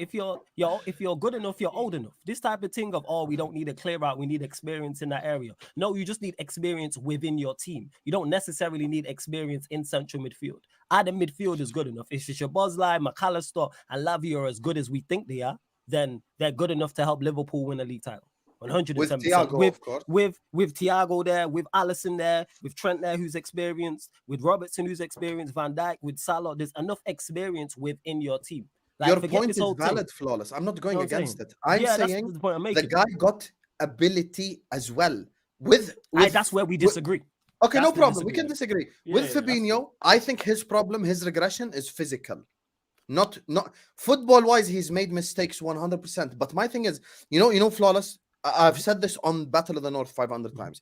good enough, you're old enough. This type of thing of we don't need a clear out, we need experience in that area. No, you just need experience within your team. You don't necessarily need experience in central midfield. Either midfield is good enough. If it's your Bosley, McAllister, and Lavia are as good as we think they are, then they're good enough to help Liverpool win a league title. 110%. With Thiago, of course. With Thiago there, with Alisson there, with Trent there, who's experienced, with Robertson, who's experienced, Van Dijk, with Salah. There's enough experience within your team. Like, your point is valid, Flawless. I'm not going against it. I'm saying the guy got ability as well. That's where we disagree. Okay, no problem. We can disagree. With Fabinho, I think his problem, his regression is physical. Not football-wise, he's made mistakes 100%. But my thing is, Flawless, I've said this on Battle of the North 500 times.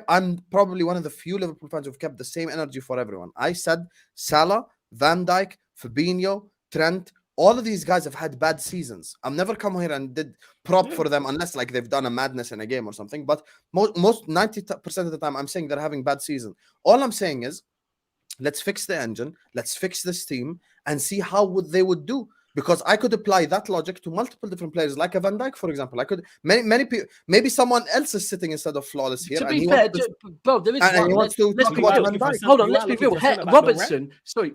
I'm probably one of the few Liverpool fans who've kept the same energy for everyone. I said Salah, Van Dijk, Fabinho, Trent, all of these guys have had bad seasons. I'm never come here and did prop for them unless like they've done a madness in a game or something. But most 90% of the time, I'm saying they're having bad season. All I'm saying is, let's fix the engine, let's fix this team, and see how they would do. Because I could apply that logic to multiple different players, like a Van Dijk, for example. I could many people. Maybe someone else is sitting instead of Flawless here. To be fair, bro, there is one. Let's be real. Hold on, let's be real.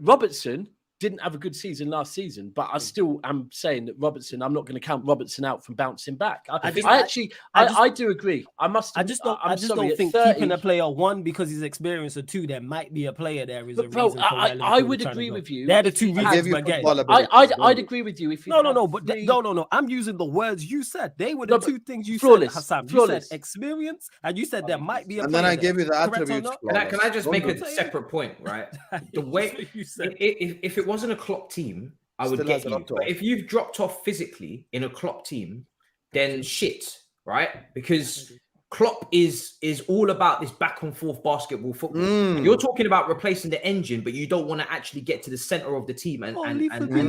Robertson didn't have a good season last season, but I still am saying that Robertson. I'm not going to count Robertson out from bouncing back. I do agree. I just don't think keeping a player one because he's experienced, or two there might be a player there is a reason. For I would agree with you. They're the two reasons. I'd agree with you if you no. I'm using the words you said. They were the two things you said, Husam. You said experience, and you said there might be a. And then I gave you the attributes. Can I just make a separate point, right? The way if it wasn't a Klopp team, I would get you. But if you've dropped off physically in a Klopp team, then shit, right? Because Klopp is all about this back and forth basketball football. You're talking about replacing the engine, but you don't want to actually get to the center of the team and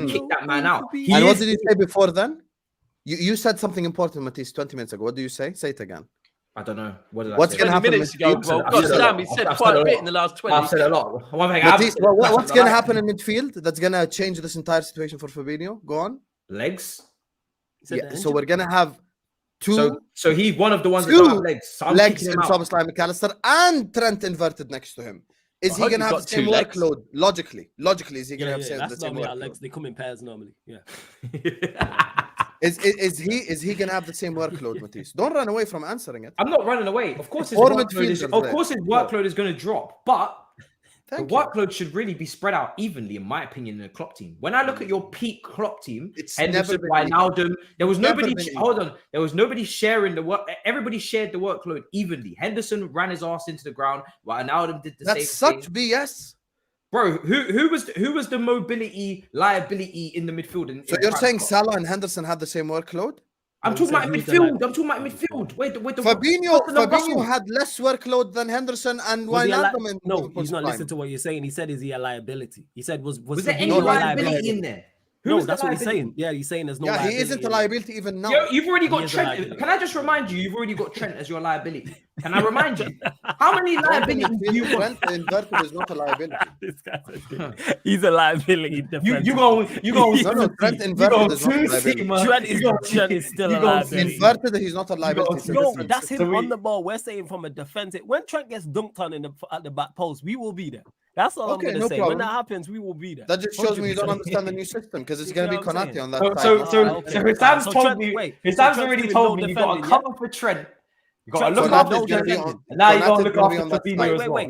kick that man out. And what did you say before then? You said something important, Matisse, 20 minutes ago. What do you say? Say it again. I don't know. What did What's I say? going to happen minutes ago, bro? He said quite a bit in the last 20. I've said a lot. What's going to happen in midfield that's going to change this entire situation for Fabinho? Go on. Legs. Yeah, so we're going to have two. So he's one of the ones that don't have legs. So legs in Szoboszlai, McAllister, and Trent inverted next to him. Is he going to have the same workload? Logically, is he going to have the same workload? Legs. They come in pairs normally. Yeah. Is he gonna have the same workload, Matisse? Don't run away from answering it. I'm not running away. Of course, his workload is going to drop, but the workload should really be spread out evenly, in my opinion, in a Klopp team. When I look at your peak Klopp team, Henderson, Wijnaldum, there was nobody. There was nobody sharing the work. Everybody shared the workload evenly. Henderson ran his ass into the ground. Wijnaldum did the same thing. That's such BS. Bro, who was the liability in the midfield? So you're saying Salah and Henderson had the same workload? I'm talking about midfield. Wait, Fabinho had less workload than Henderson and Wijnaldum. No, he's not listening to what you're saying. He said, "Is he a liability?" He said, "Was there any liability in there?" No, that's what he's saying. Yeah, he's saying there's no liability. He isn't a liability even now. You've already got Trent. Can I just remind you, you've already got Trent as your liability? Can I remind you? How many liabilities do you want? Trent inverted is not a liability. He's a liability. You go. No, Trent inverted is not a liability. Trent is still a liability. Inverted, he's not a liability. No, that's him on the ball. We're saying from a defensive. When Trent gets dunked on at the back post, we will be there. That's all I'm going to say. Problem. When that happens, we will be there. That just shows me you don't understand the new system because it's going to be Konate on that side. So Husam's told me, Husam's already told me you've got to cover for Trent. You've got to look after Trent. Now you've got to look after Fabinho as well.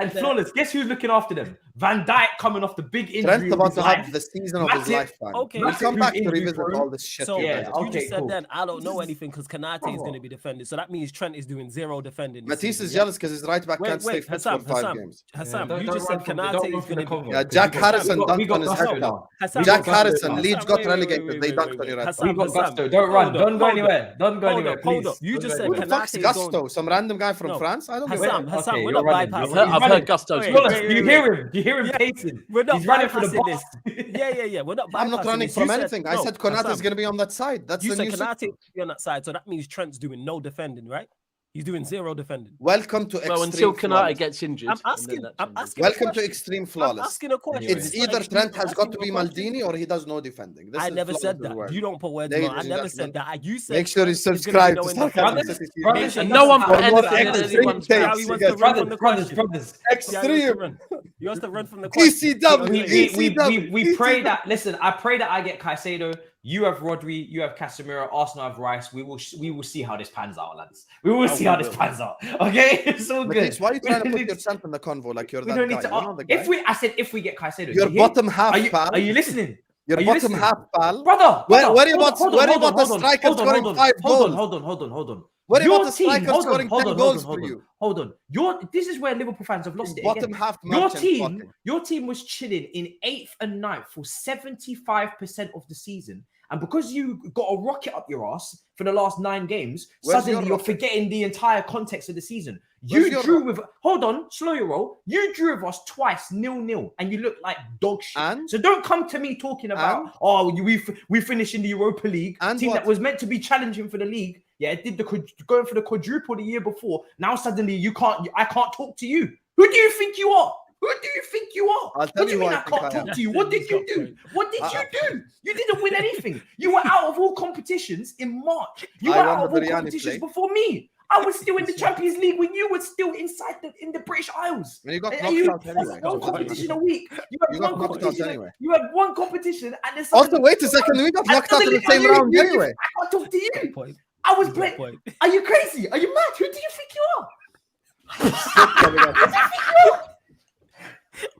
And Flawless, guess who's looking after them? Van Dijk coming off the big injury. Trent's about to have the season of his lifetime. Okay. We'll come back to revisit all this shit. So you just said then, I don't know anything because Konate is going to be defended. So that means Trent is doing zero defending. Matisse is jealous because his right back can't stay fit for 5 games. Husam, you just said Konate is going to be. Yeah, Jack Harrison dunked on his head now. Jack Harrison, Leeds got relegated. They dunked on your head. We got Gusto. Don't run. Don't go anywhere. Hold up. You just said Who the fuck's Konate is Gusto? going- Some random guy from No. France? I don't give a Hassan, fuck. Hassan, Okay, we're you're not running. bypassing. I've heard Gusto's Wait, good. wait, Do you wait, hear him? Do you hear him Yeah. pacing? We're not He's running for the bypassing box. this. Yeah. We're not bypassing I'm not running this. from You said- anything. I no, said Konate is Hassan, going to be on that side. That's You the said new Konate system. be on that side, so that means Trent's doing no defending, right? He's doing zero defending. Welcome to Well, extreme until Konate flawless. gets injured. I'm and then asking. that I'm changes. asking. Welcome a to question. extreme I'm flawless. asking a question. Anyway. It's not either extreme. Trent has I'm got to asking be you a question. Maldini or he does no defending. This I is never said flawless that. word. You don't put words in Ladies my mouth. I and never gentlemen, said that. You said make sure you Trent is gonna be subscribe no to in the Sarcasm Brothers, City TV. brothers, And no one put For more anything in extreme anyone's takes, Now he you wants to get- run from the brothers, question. brothers. Extreme. He wants to run from the question. ECW. We pray that. Listen, I pray that I get Caicedo. You have Rodri. You have Casemiro. Arsenal have Rice. We will see how this pans out, lads. We will see how this pans out. Okay, it's all good. Matisse, why are you trying to We put don't yourself in the convo like you're We that don't guy? need to. You're not the guy. I said if we get Caicedo, Your do you hear? bottom half, pal. Are you listening? Your are you bottom listening? half, pal. Brother, Where brother, you about hold the on, striker hold on, scoring hold on, 5 goals? Hold on. Where Your about the team, striker hold on, scoring hold 10 on, goals hold for on, you? hold on. This is where Liverpool fans have lost it Bottom again. half Your merchant team, talking. your team was chilling in 8th and 9th for 75% of the season. And because you got a rocket up your ass for the last 9 games, Where's suddenly your you're rocket? forgetting the entire context of the season. Where's You your drew with, hold on, slow your roll. You drew with us twice, 0-0, and you look like dog shit. And? So don't come to me talking about, we finished in the Europa League, And team what? that was meant to be challenging for the league. Yeah, it did going for the quadruple the year before. Now suddenly I can't talk to you. Who do you think you are? Who do you think you are? I'll tell What do you you mean who I I think can't I am. talk to you? What did you do? What did you do? You didn't win anything. You were out of all competitions in March. You I were won out of the all biryani competitions plate. before me. I was still in the Champions League when you were still inside in the British Isles. And you got And knocked you out anyway. one competition a week. You had You one got knocked out competition. anyway. You had one competition, and then Also, suddenly- wait a second. We got and knocked out in the suddenly- same round anyway. I can't talk to Good you. point. I was Good playing. point. Are you crazy? Are you mad? Who do you think you are?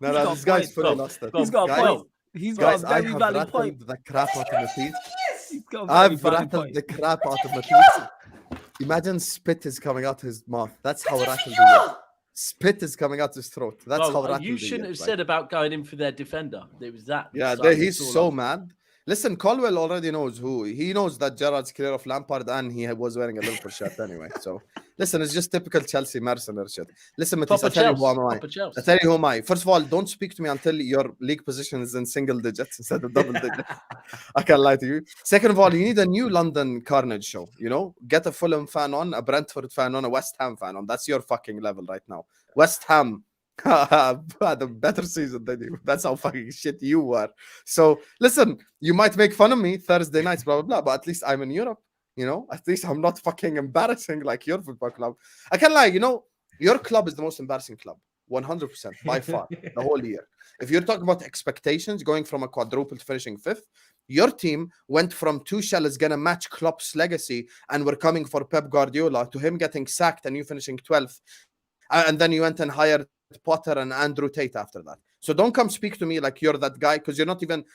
No, got this guy's point. fully Go. lost it. He's got a Guys, point. He's Guys, got a I very have valid point. rattled the crap out of Matisse. Yes. He's got a very I've valid rattled point. the crap out of Matisse. Imagine spit is coming out his mouth. That's how rattled he is. Spit is coming out his throat. That's how Well, rattled you he shouldn't is. have Like, said about going in for their defender. There was that. yeah, side. he's That's all so I'm- mad. Listen, Colwell already knows who. He knows that Gerrard's clear of Lampard and he was wearing a Liverpool shirt anyway. So, listen, it's just typical Chelsea mercenary shit. Listen, Matisse, Proper I tell you who Chelsea. am I. Proper Chelsea. I tell you who am I. First of all, don't speak to me until your league position is in single digits instead of double digits. I can't lie to you. Second of all, you need a new London Carnage show. You know, get a Fulham fan on, a Brentford fan on, a West Ham fan on. That's your fucking level right now. West Ham had a better season than you. That's how fucking shit you were. So listen, you might make fun of me Thursday nights, blah blah blah, but at least I'm in Europe. You know, at least I'm not fucking embarrassing like your football club. I can't lie. You know, your club is the most embarrassing club, 100% by far the whole year. If you're talking about expectations, going from a quadruple to finishing 5th, your team went from Tuchel is gonna match Klopp's legacy, and we're coming for Pep Guardiola, to him getting sacked and you finishing 12th, and then you went and hired Potter and Andrew Tate after that. So don't come speak to me like you're that guy, because you're not even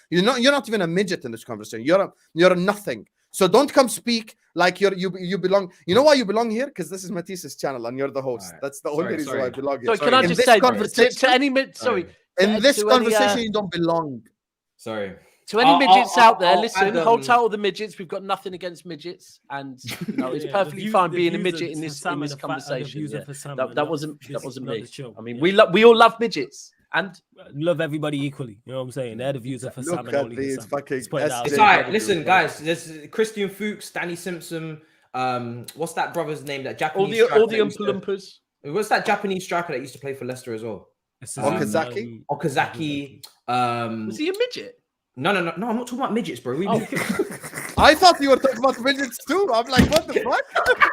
a midget in this conversation. You're a nothing. So don't come speak like you belong. You know why you belong here? Because this is Matisse's channel and you're the host. Right. That's the only reason why I belong here. So can I In just this say conversation- to any mid? Sorry. in this to conversation, any, you don't belong. Sorry. To any midgets out there, listen, add, hold tight all the midgets. We've got nothing against midgets, and you know it's Yeah, perfectly the views- fine the being a views midget are in this for Sam and the conversation. views are Yeah. for Sam That, and that not wasn't not me. the show. I mean, Yeah. we all love midgets, and Love everybody equally. You know what I'm saying? They're the views are for Sam Look and at only for these Sam. fucking Let's put it out It's SJ there. all right. Brotherhood. Listen, guys. There's Christian Fuchs, Danny Simpson. What's that brother's name? That all Japanese the striker that Oompa used to- Loompas. What's that Japanese striker that used to play for Leicester as well? Okazaki? Okazaki. Was he a midget? No. I'm not talking about midgets, bro. Oh. I thought you were talking about midgets too. I'm like, what the fuck?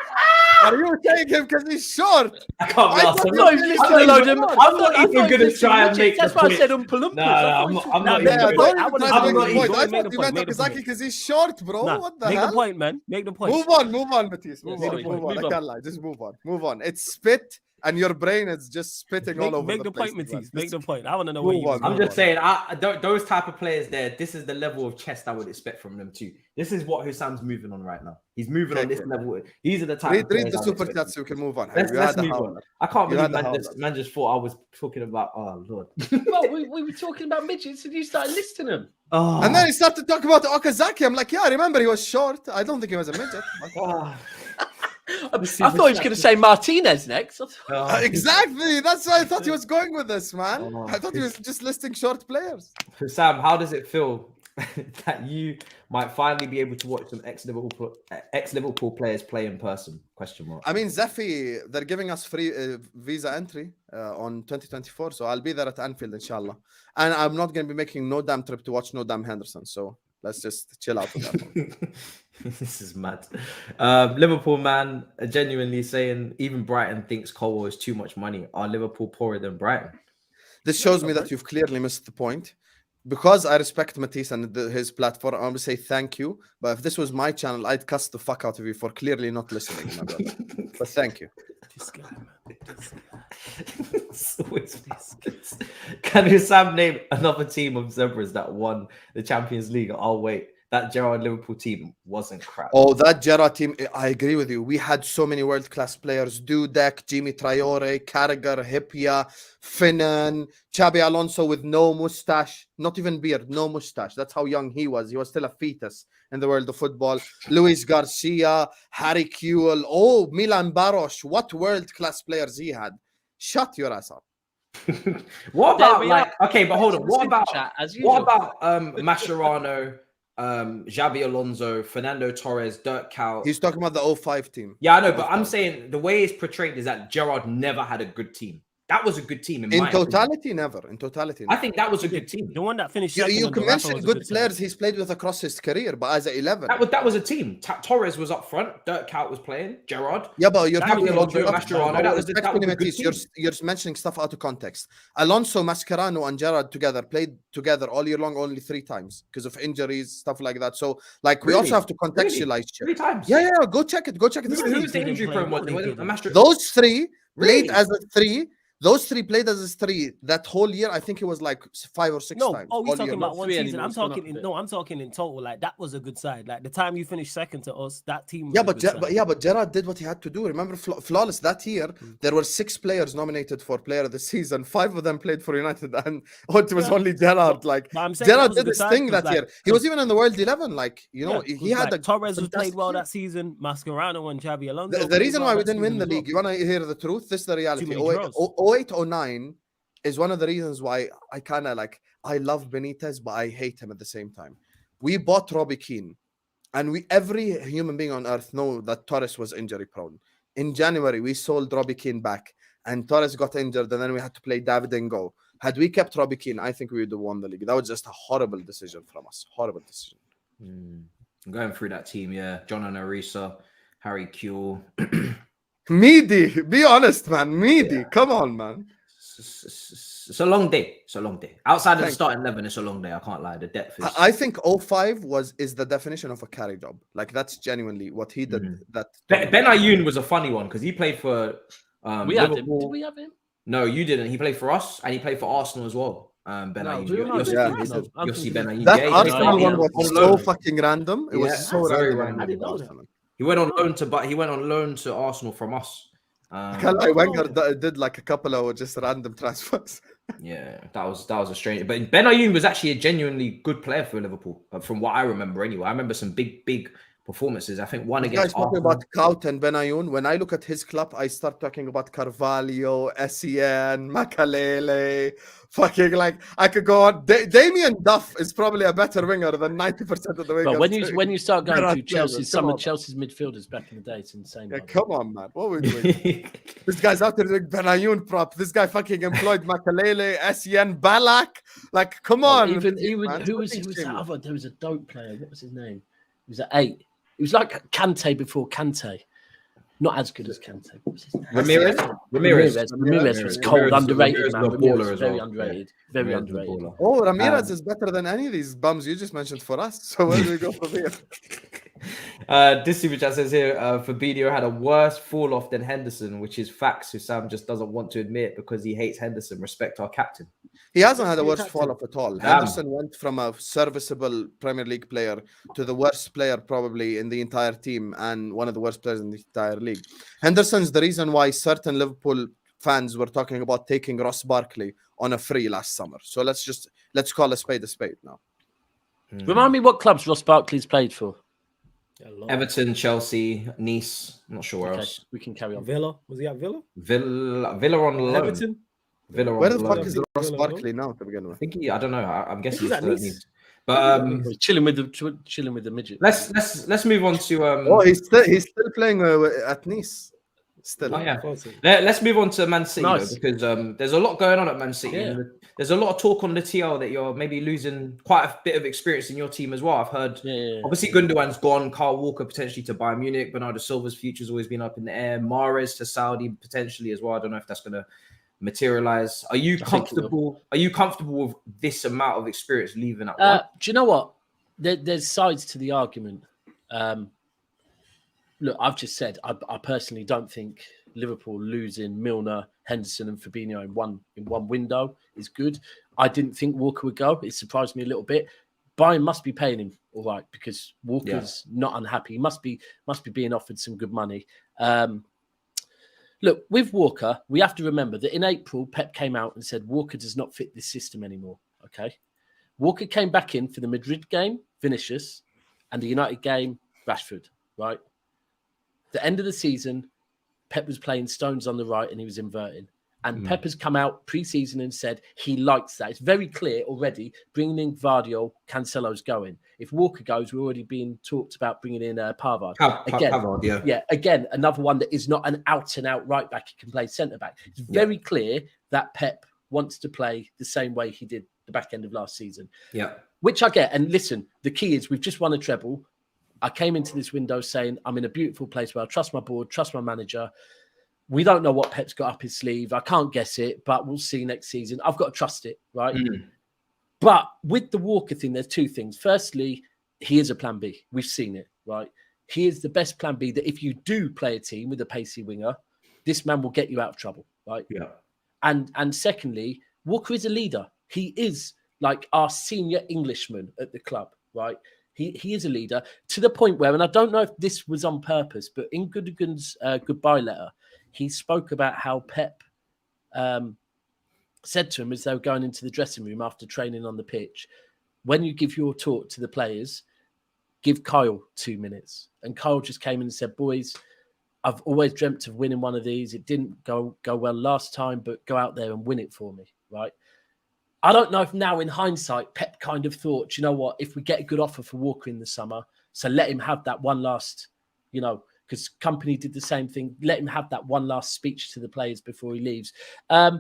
Are you saying him because he's short? I can't I laugh. thought I'm you not- were listening I'm to a not load even- of- I'm I not thought even you gonna listened try to and make midgets. That's the why I point. said Oompa Loompas. No, I I'm thought not you even- Yeah, Make the don't point. even try I'm to not make the point. even- I make thought the you point, meant make the Okazaki point. because he's short, bro. Nah, What the make hell? the point, man. Make the point. Move on, Matisse. Move Make on, the move point, on. move I on. can't lie. Just move on. It's spit, and your brain is just spitting all over Make the place. point, man. Matisse. Make Just the point. I want to know move where you was on. I'm going. just saying, those type of players there, this is the level of chest I would expect from them too. This is what Husam's moving on right now. He's moving on Okay, this cool. level. These are the type Read of players the I would super expect. chats so we can move on. Let's You had the move on. howler. I can't You had believe the howler. man just thought I was talking about, oh Lord. Well, we were talking about midgets, and you started listing them. Oh, And then he started talking about Okazaki. I'm like, yeah, I remember he was short. I don't think he was a midget. oh. I thought he was going to say Martinez next. Exactly. That's why I thought he was going with this, man. I thought he was just listing short players. Sam, how does it feel that you might finally be able to watch some ex-Liverpool players play in person? Question mark. I mean, Zeffy, they're giving us free visa entry on 2024, so I'll be there at Anfield, inshallah. And I'm not going to be making no damn trip to watch no damn Henderson, so let's just chill out with that one. This is mad. Liverpool man genuinely saying even Brighton thinks Colwell is too much money. Are Liverpool poorer than Brighton? This shows me that you've clearly missed the point. Because I respect Matisse and his platform, I'm going to say thank you. But if this was my channel, I'd cuss the fuck out of you for clearly not listening, my brother. But thank you. This guy, man. Can you, Sam, name another team of Zebras that won the Champions League? Oh, wait. That Gerrard Liverpool team wasn't crap. Oh, that Gerrard team, I agree with you. We had so many world-class players. Dudek, Jimmy Traore, Carragher, Hipia, Finnan, Xabi Alonso with no mustache. Not even beard, no mustache. That's how young he was. He was still a fetus in the world of football. Luis Garcia, Harry Kewell. Oh, Milan Baros. What world-class players he had. Shut your ass up. What about, like, okay, but hold on. What about Mascherano, Xabi Alonso, Fernando Torres, Dirk Kuyt? He's talking about the 05 team. Yeah, I know, but I'm saying the way it's portrayed is that Gerrard never had a good team. That was a good team in my totality, opinion. never. In totality, I think that was a good team. The one that finished. You can mention good players he's played with across his career, but as an 11, that was a team. Torres was up front. Dirk Kuyt was playing. Gerrard. Yeah, but you're talking about Mascherano. You're mentioning stuff out of context. Alonso, Mascherano, and Gerrard played together all year long only 3 times because of injuries, stuff like that. So, like, we also have to contextualize. 3 times. Yeah. Go check it. Who's the injury prone one? Those 3 played as a 3. Those 3 played as a 3 that whole year. I think it was like 5 or 6 times. Oh, he's talking about one season. I'm talking in total. Like, that was a good side. Like, the time you finished second to us, that team. But Gerrard did what he had to do. Remember, flawless that year. There were 6 players nominated for Player of the Season. 5 of them played for United, and it was only Gerrard. Like, Gerrard did his thing that year. He was even in the World 11. Like, he had a Torres was played well that season. Mascherano and Xabi Alonso. The reason why we didn't win the league, you want to hear the truth? This is the reality. 08-09 is one of the reasons why I kind of I love Benitez, but I hate him at the same time. We bought Robbie Keane, and every human being on earth know that Torres was injury prone. In January, we sold Robbie Keane back, and Torres got injured, and then we had to play David and go. Had we kept Robbie Keane, I think we would have won the league. That was just a horrible decision from us. Horrible decision. I'm going through that team, yeah. John Arisa, Harry Kewell. Meaty, be honest, man. Meaty, come on, man. It's a long day. Outside of the starting 11, it's a long day. I can't lie. The depth is. I think 05 is the definition of a carry job. Like, that's genuinely what he did. That Ben Ayoun was a funny one because he played for. We had him. Did we have him? No, you didn't. He played for us, and he played for Arsenal as well. Ben Ayoun. You'll see Ben Ayoun. That Arsenal one was so fucking random. It was so very random. I didn't know that. He went on loan to Arsenal from us. Wenger did like a couple of just random transfers. Yeah, that was a strange. But Ben Ayoun was actually a genuinely good player for Liverpool, from what I remember. Anyway, I remember some big performances. I think one against. Talking about Kuyt and Ben Ayoun. When I look at his club, I start talking about Carvalho, Essien, Makalele. Fucking, like, I could go on. Damien Duff is probably a better winger than 90% of the wingers. But when you start going through Chelsea's midfielders back in the day, it's insane. Yeah, come on, man. What were we doing? This guy's out there doing Ben Ayoun prop. This guy fucking employed Makalele, Essien, Balak. Like, come on. Even who was that other? There was a dope player. What was his name? He was at 8. It was like Kante before Kante. Not as good as Kante. What was his name? Ramirez was cold, underrated, man. Ramirez was very underrated. Very underrated. Oh, Ramirez is better than any of these bums you just mentioned for us. So where do we go from here? This which says here, Fabinho had a worse fall off than Henderson, which is facts. Husam just doesn't want to admit because he hates Henderson. Respect our captain. He hasn't had a worse fall off at all. Henderson went from a serviceable Premier League player to the worst player probably in the entire team and one of the worst players in the entire league. Henderson's the reason why certain Liverpool fans were talking about taking Ross Barkley on a free last summer. So let's call a spade now. Remind me what clubs Ross Barkley's played for. Everton, Chelsea, Nice. I'm not sure where else. We can carry on. Villa. Was he at Villa? Villa on loan. Everton. Villa on Where the loan. fuck is Ross Barkley now to begin with? I think I don't know. I'm guessing he's he's at still at Nice. Nice. But We're chilling with the midget. let's move on to Oh, he's still playing at Nice. Still. Oh, yeah. Let's move on to Man City though, because there's a lot going on at Man City. Yeah. There's a lot of talk on the TL that you're maybe losing quite a bit of experience in your team as well. I've heard obviously Gundogan's gone, Kyle Walker potentially to Bayern Munich, Bernardo Silva's future's always been up in the air, Mahrez to Saudi potentially as well. I don't know if that's going to materialize. Are you comfortable? Are you comfortable with this amount of experience leaving at one? Do you know what? There's sides to the argument. Look, I've just said I personally don't think Liverpool losing Milner, Henderson, and Fabinho in one window is good. I didn't think Walker would go. It surprised me a little bit. Bayern must be paying him all right because Walker's not unhappy. He must be being offered some good money. Look, with Walker, we have to remember that in April, Pep came out and said Walker does not fit this system anymore. Okay, Walker came back in for the Madrid game, Vinicius, and the United game, Rashford. Right. The end of the season, Pep was playing Stones on the right and he was inverting. And Pep has come out pre-season and said he likes that. It's very clear already, bringing in Gvardiol, Cancelo's going. If Walker goes, we're already being talked about bringing in Pavard. Again, another one that is not an out-and-out right-back. He can play centre-back. It's very clear that Pep wants to play the same way he did the back end of last season. Yeah, which I get. And listen, the key is we've just won a treble. I came into this window saying I'm in a beautiful place where I trust my board, trust my manager. We don't know what Pep's got up his sleeve. I can't guess it, but we'll see next season. I've got to trust it, right? But with the Walker thing, there's two things. Firstly, he is a plan B. We've seen it, right? He is the best plan B that if you do play a team with a pacey winger, this man will get you out of trouble, right? Yeah. And secondly, Walker is a leader. He is like our senior Englishman at the club, right? He is a leader to the point where, and I don't know if this was on purpose, but in Gundogan's goodbye letter, he spoke about how Pep said to him as they were going into the dressing room after training on the pitch, when you give your talk to the players, give Kyle 2 minutes. And Kyle just came in and said, boys, I've always dreamt of winning one of these. It didn't go well last time, but go out there and win it for me, right? I don't know if now in hindsight, Pep kind of thought, you know what, if we get a good offer for Walker in the summer, so let him have that one last, because Company did the same thing. Let him have that one last speech to the players before he leaves. I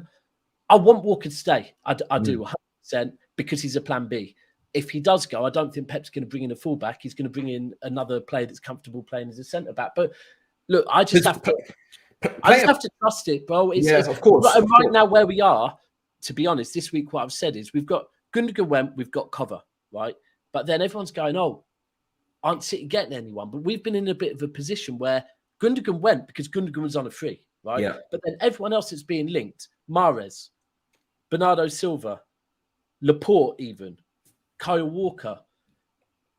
want Walker to stay. I do, 100%, because he's a plan B. If he does go, I don't think Pep's going to bring in a fullback. He's going to bring in another player that's comfortable playing as a centre-back. But look, I just have to trust it, bro. Of course. Right now, where we are, to be honest, this week what I've said is we've got Gundogan went, we've got cover, right? But then everyone's going, oh, aren't City getting anyone? But we've been in a bit of a position where Gundogan went because Gundogan was on a free, right? Yeah. But then everyone else is being linked. Mahrez, Bernardo Silva, Laporte even, Kyle Walker.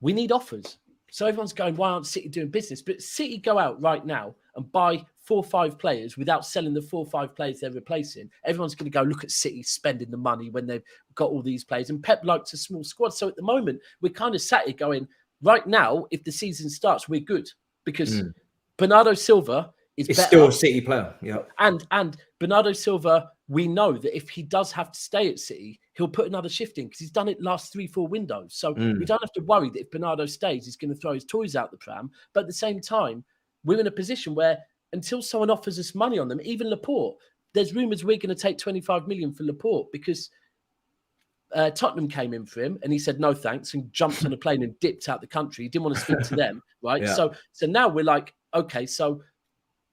We need offers. So everyone's going, why aren't City doing business? But City go out right now and buy 4 or 5 players without selling the 4 or 5 players they're replacing. Everyone's going to go look at City spending the money when they've got all these players. And Pep likes a small squad. So at the moment, we're kind of sat here going, right now, if the season starts, we're good. Because Bernardo Silva is better. Still a City player. Yeah. And Bernardo Silva, we know that if he does have to stay at City, he'll put another shift in because he's done it last 3-4 windows. So we don't have to worry that if Bernardo stays, he's going to throw his toys out the pram. But at the same time, we're in a position where until someone offers us money on them, even Laporte, there's rumours we're going to take 25 million for Laporte because Tottenham came in for him and he said no thanks and jumped on a plane and dipped out the country. He didn't want to speak to them, right? Yeah. So now we're like, okay, so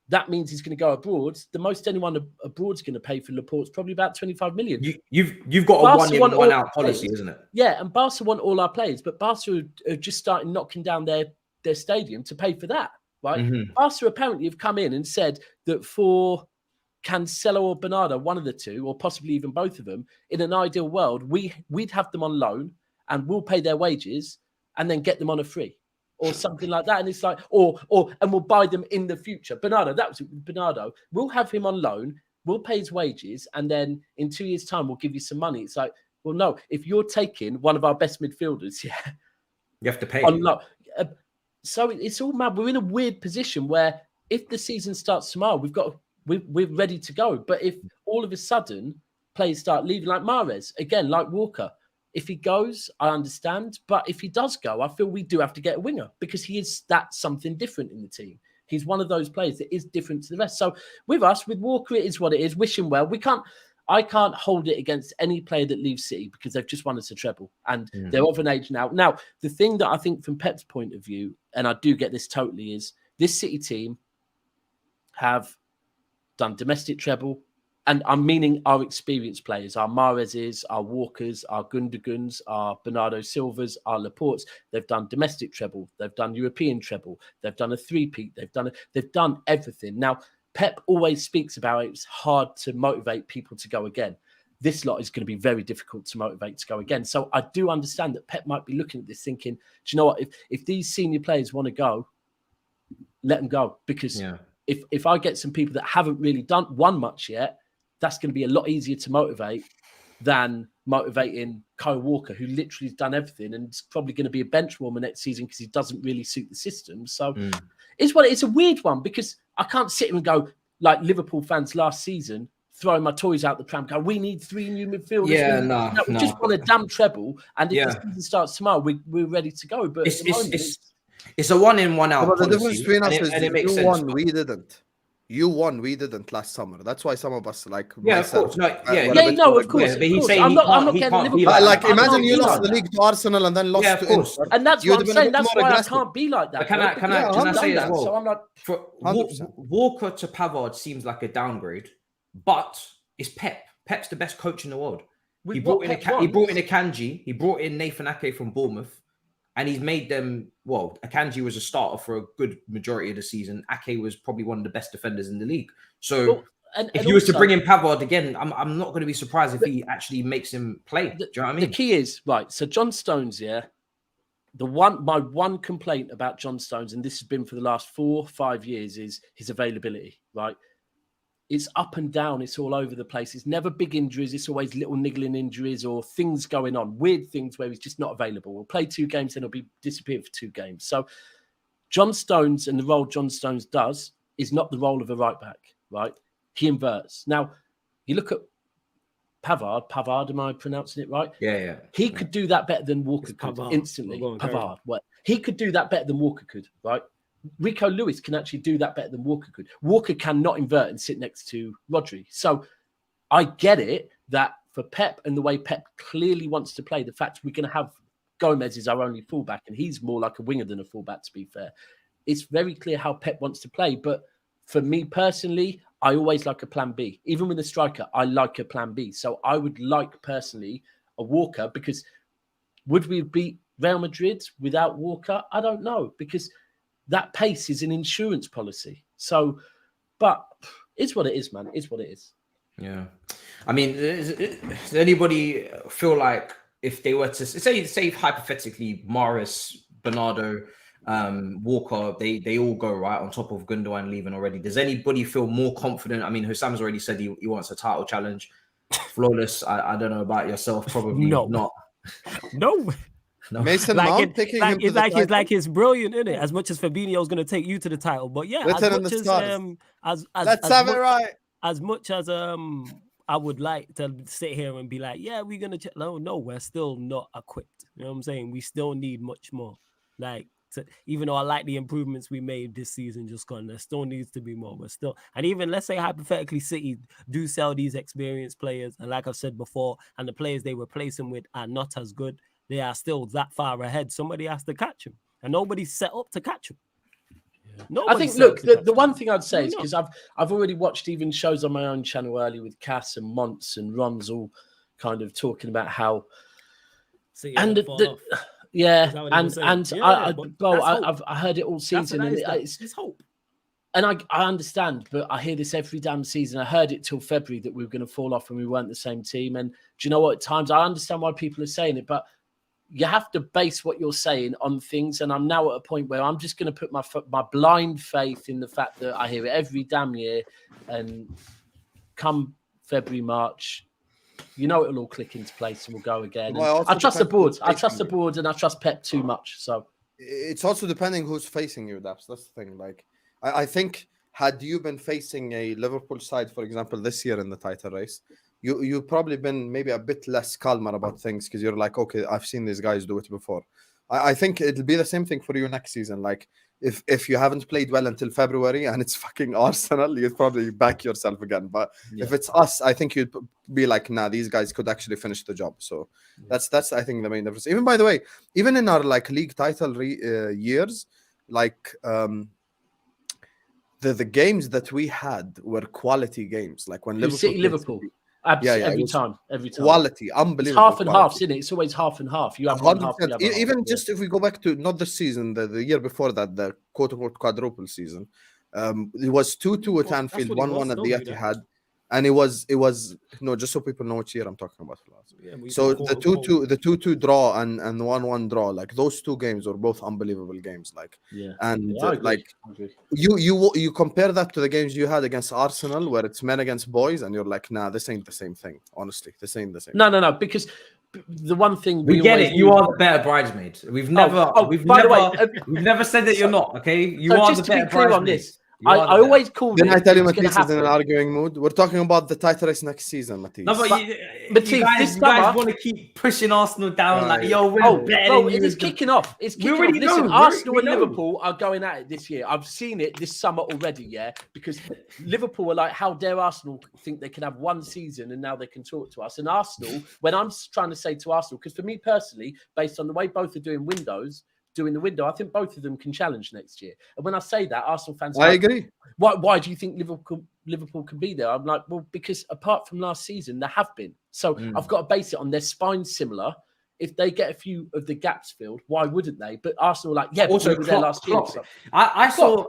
that means he's going to go abroad. The most anyone abroad's going to pay for Laporte's probably about 25 million. You've got a one-in, one-out policy, isn't it? Yeah, and Barca want all our players, but Barca are just starting knocking down their stadium to pay for that, right? Barca apparently have come in and said that for Cancelo or Bernardo, one of the two, or possibly even both of them, in an ideal world, we'd have them on loan and we'll pay their wages and then get them on a free. Or something like that. And it's like, and we'll buy them in the future. Bernardo, we'll have him on loan, we'll pay his wages, and then in 2 years' time, we'll give you some money. It's like, well, no, if you're taking one of our best midfielders, you have to pay. So it's all mad. We're in a weird position where if the season starts tomorrow, we're ready to go. But if all of a sudden players start leaving, like Mahrez, again, like Walker, if he goes, I understand. But if he does go, I feel we do have to get a winger because that's something different in the team. He's one of those players that is different to the rest. So with us, with Walker, it is what it is. Wish him well. I can't hold it against any player that leaves City because they've just won us a treble and they're of an age now. Now, the thing that I think from Pep's point of view, and I do get this totally, is this City team have done domestic treble. And I'm meaning our experienced players, our Mahrez's, our Walkers, our Gundogan's, our Bernardo Silvas, our Laportes. They've done domestic treble. They've done European treble. They've done a three-peat. They've done everything. Now, Pep always speaks about it's hard to motivate people to go again. This lot is going to be very difficult to motivate to go again. So I do understand that Pep might be looking at this thinking, do you know what? If these senior players want to go, let them go. Because if I get some people that haven't really won much yet, that's going to be a lot easier to motivate than motivating Kyle Walker, who literally has done everything and is probably going to be a bench warmer next season because he doesn't really suit the system. So it's a weird one because I can't sit here and go like Liverpool fans last season, throwing my toys out the pram, go, we need 3 new midfielders. We just want a damn treble. And if the season starts tomorrow, we're ready to go. But it's a one in, one out. But the difference between us is you won, we didn't. You won, we didn't last summer. That's why some of us like. Of course. Of course. But he's saying I'm not getting Liverpool. Like imagine you lost the league to Arsenal and then lost to Inter. And that's what I'm saying. That's why I can't be like that. Can I say as well? So I'm like, Walker to Pavard seems like a downgrade, but it's Pep. Pep's the best coach in the world. He brought in Akanji. He brought in Nathan Ake from Bournemouth. And he's made them, Akanji was a starter for a good majority of the season. Ake was probably one of the best defenders in the league. So if you was to bring in Pavard again, I'm not going to be surprised if he actually makes him play. Do you know what I mean? The key is, right, so John Stones, my one complaint about John Stones, and this has been for the last 4 or 5 years, is his availability, right? It's up and down. It's all over the place. It's never big injuries. It's always little niggling injuries or things going on, weird things where he's just not available. We'll play 2 games and he'll be disappeared for 2 games. So John Stones and the role John Stones does is not the role of a right back, right? He inverts. Now, you look at Pavard, am I pronouncing it right? Yeah. He could do that better than Walker could instantly. Pavard. He could do that better than Walker could, right? Rico Lewis can actually do that better than Walker could. Walker cannot invert and sit next to Rodri. So I get it that for Pep and the way Pep clearly wants to play, the fact we're going to have Gomez is our only fullback and he's more like a winger than a fullback, to be fair. It's very clear how Pep wants to play. But for me personally, I always like a plan B. Even with a striker, I like a plan B. So I would like personally a Walker because would we beat Real Madrid without Walker? I don't know because that pace is an insurance policy. So, but it's what it is, man. It's what it is. Yeah. I mean, does anybody feel like if they were to say hypothetically, Mahrez, Bernardo, Walker, they all go right on top of Gundogan leaving already. Does anybody feel more confident? I mean, Husam's already said he wants a title challenge. Flawless. I don't know about yourself. Probably not. No. Mason Mount taking him to the title. It's brilliant, isn't it? As much as Fabinho's going to take you to the title, but yeah, let's have it right. As much as I would like to sit here and be like, yeah, we're gonna no, we're still not equipped. You know what I'm saying? We still need much more. Like, even though I like the improvements we made this season, just gone, there still needs to be more. But still, and even let's say hypothetically, City do sell these experienced players, and like I've said before, and the players they replace them with are not as good. They are still that far ahead. Somebody has to catch them, and nobody's set up to catch them. Yeah. I think, look, the one thing I'd say is because I've already watched even shows on my own channel earlier with Cass and Monts and Ron's all kind of talking about how. I heard it all season, and it's hope. And I understand, but I hear this every damn season. I heard it till February that we were going to fall off and we weren't the same team. And do you know what? At times, I understand why people are saying it, but you have to base what you're saying on things. And I'm now at a point where I'm just going to put my blind faith in the fact that I hear it every damn year. And come February, March, it'll all click into place and we'll go again. I trust the board. I trust the board and I trust Pep too much. So it's also depending who's facing you, Daps. That's the thing. Like, I think had you been facing a Liverpool side, for example, this year in the title race, you've probably been maybe a bit less calmer about things because you're like, okay, I've seen these guys do it before. I think it'll be the same thing for you next season. Like, if you haven't played well until February and it's fucking Arsenal, you'd probably back yourself again. But if it's us, I think you'd be like, nah, these guys could actually finish the job. So that's I think the main difference. Even by the way, even in our like league title years, like the games that we had were quality games. Like when Liverpool. Every time. Quality, unbelievable. It's half and half, isn't it? It's always half and half. You have one half. Even just if we go back to not this season, the year before that, the quote unquote quadruple season, it was 2-2 at Anfield, 1-1 at the Etihad, and it was just so people know which year I'm talking about. So the 2-2 draw and 1-1 draw, like those two games were both unbelievable games. Like, you compare that to the games you had against Arsenal, where it's men against boys, and you're like, nah, this ain't the same thing. Honestly, this ain't the same. No, because the one thing we get it. You are the better bridesmaid. We've never said that you're not. Okay, you are the better bridesmaid. I always call. Didn't I tell you Matisse is in an arguing mood? We're talking about the title race next season, Matisse. No, but you guys want to keep pushing Arsenal down, like, yo, we're better than you. It's kicking off. It's kicking off. Listen, Arsenal and Liverpool are going at it this year. I've seen it this summer already, yeah, because Liverpool are like, how dare Arsenal think they can have one season and now they can talk to us? And Arsenal, when I'm trying to say to Arsenal, because for me personally, based on the way both are doing the window, I think both of them can challenge next year. And when I say that, Arsenal fans, I agree. Why do you think Liverpool can be there? I'm like, well, because apart from last season, there have been. So I've got to base it on their spine similar. If they get a few of the gaps filled, why wouldn't they? But Arsenal, like, yeah, also we were there last year. So. I saw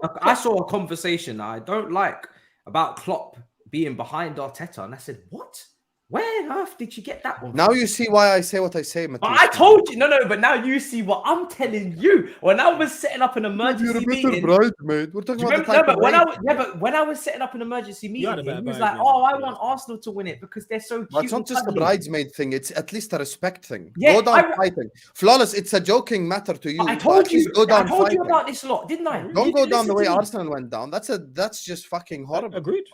a conversation that I don't like about Klopp being behind Arteta, and I said, what? Where on earth did you get that one? Now you see why I say what I say, Matisse. I told you, but now you see what I'm telling you. When I was setting up an emergency meeting, bridesmaid. We're talking about when I was setting up an emergency meeting, he was like, "Oh, I want Arsenal to win it because they're so cute." But it's not just a bridesmaid thing; it's at least a respect thing. Yeah, go down fighting, flawless. It's a joking matter to you. I told you. I told you about this lot, didn't I? Don't go down the way Arsenal went down. That's just fucking horrible. Agreed.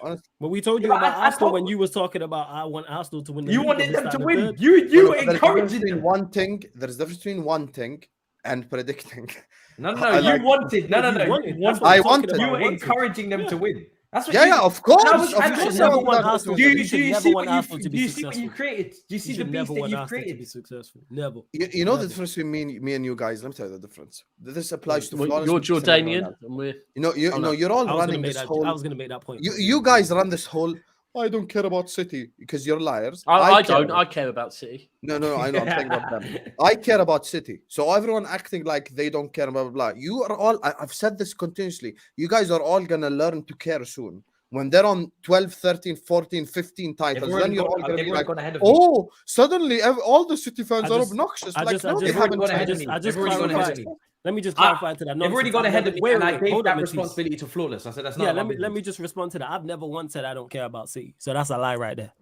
But we told you about Arsenal when you was talking about I want Arsenal to win. You wanted them to win. You encouraging them. There's a difference between wanting and predicting. No. You wanted. I wanted. You were encouraging them to win. That's what. Yeah, of course. Do you see what you created? Do you see the beast that you created? To be successful. Never. You know the difference between me and you guys. Let me tell you the difference. This applies to flawless. You're Jordanian, and we're. You're all running this whole. I was going to make that point. You guys run this whole. I don't care about City because you're liars. I don't. I care about City. No. I know. I'm saying about them. I care about City. So everyone acting like they don't care, blah, blah, blah. You are all, I've said this continuously. You guys are all going to learn to care soon. When they're on 12, 13, 14, 15 titles, then you're all going to be like, oh, suddenly all the City fans are obnoxious. Let me just clarify to that. They've already got ahead of me, and I gave that responsibility to Flawless. I said that's not. Yeah, let me just respond to that. I've never once said I don't care about City, so that's a lie right there.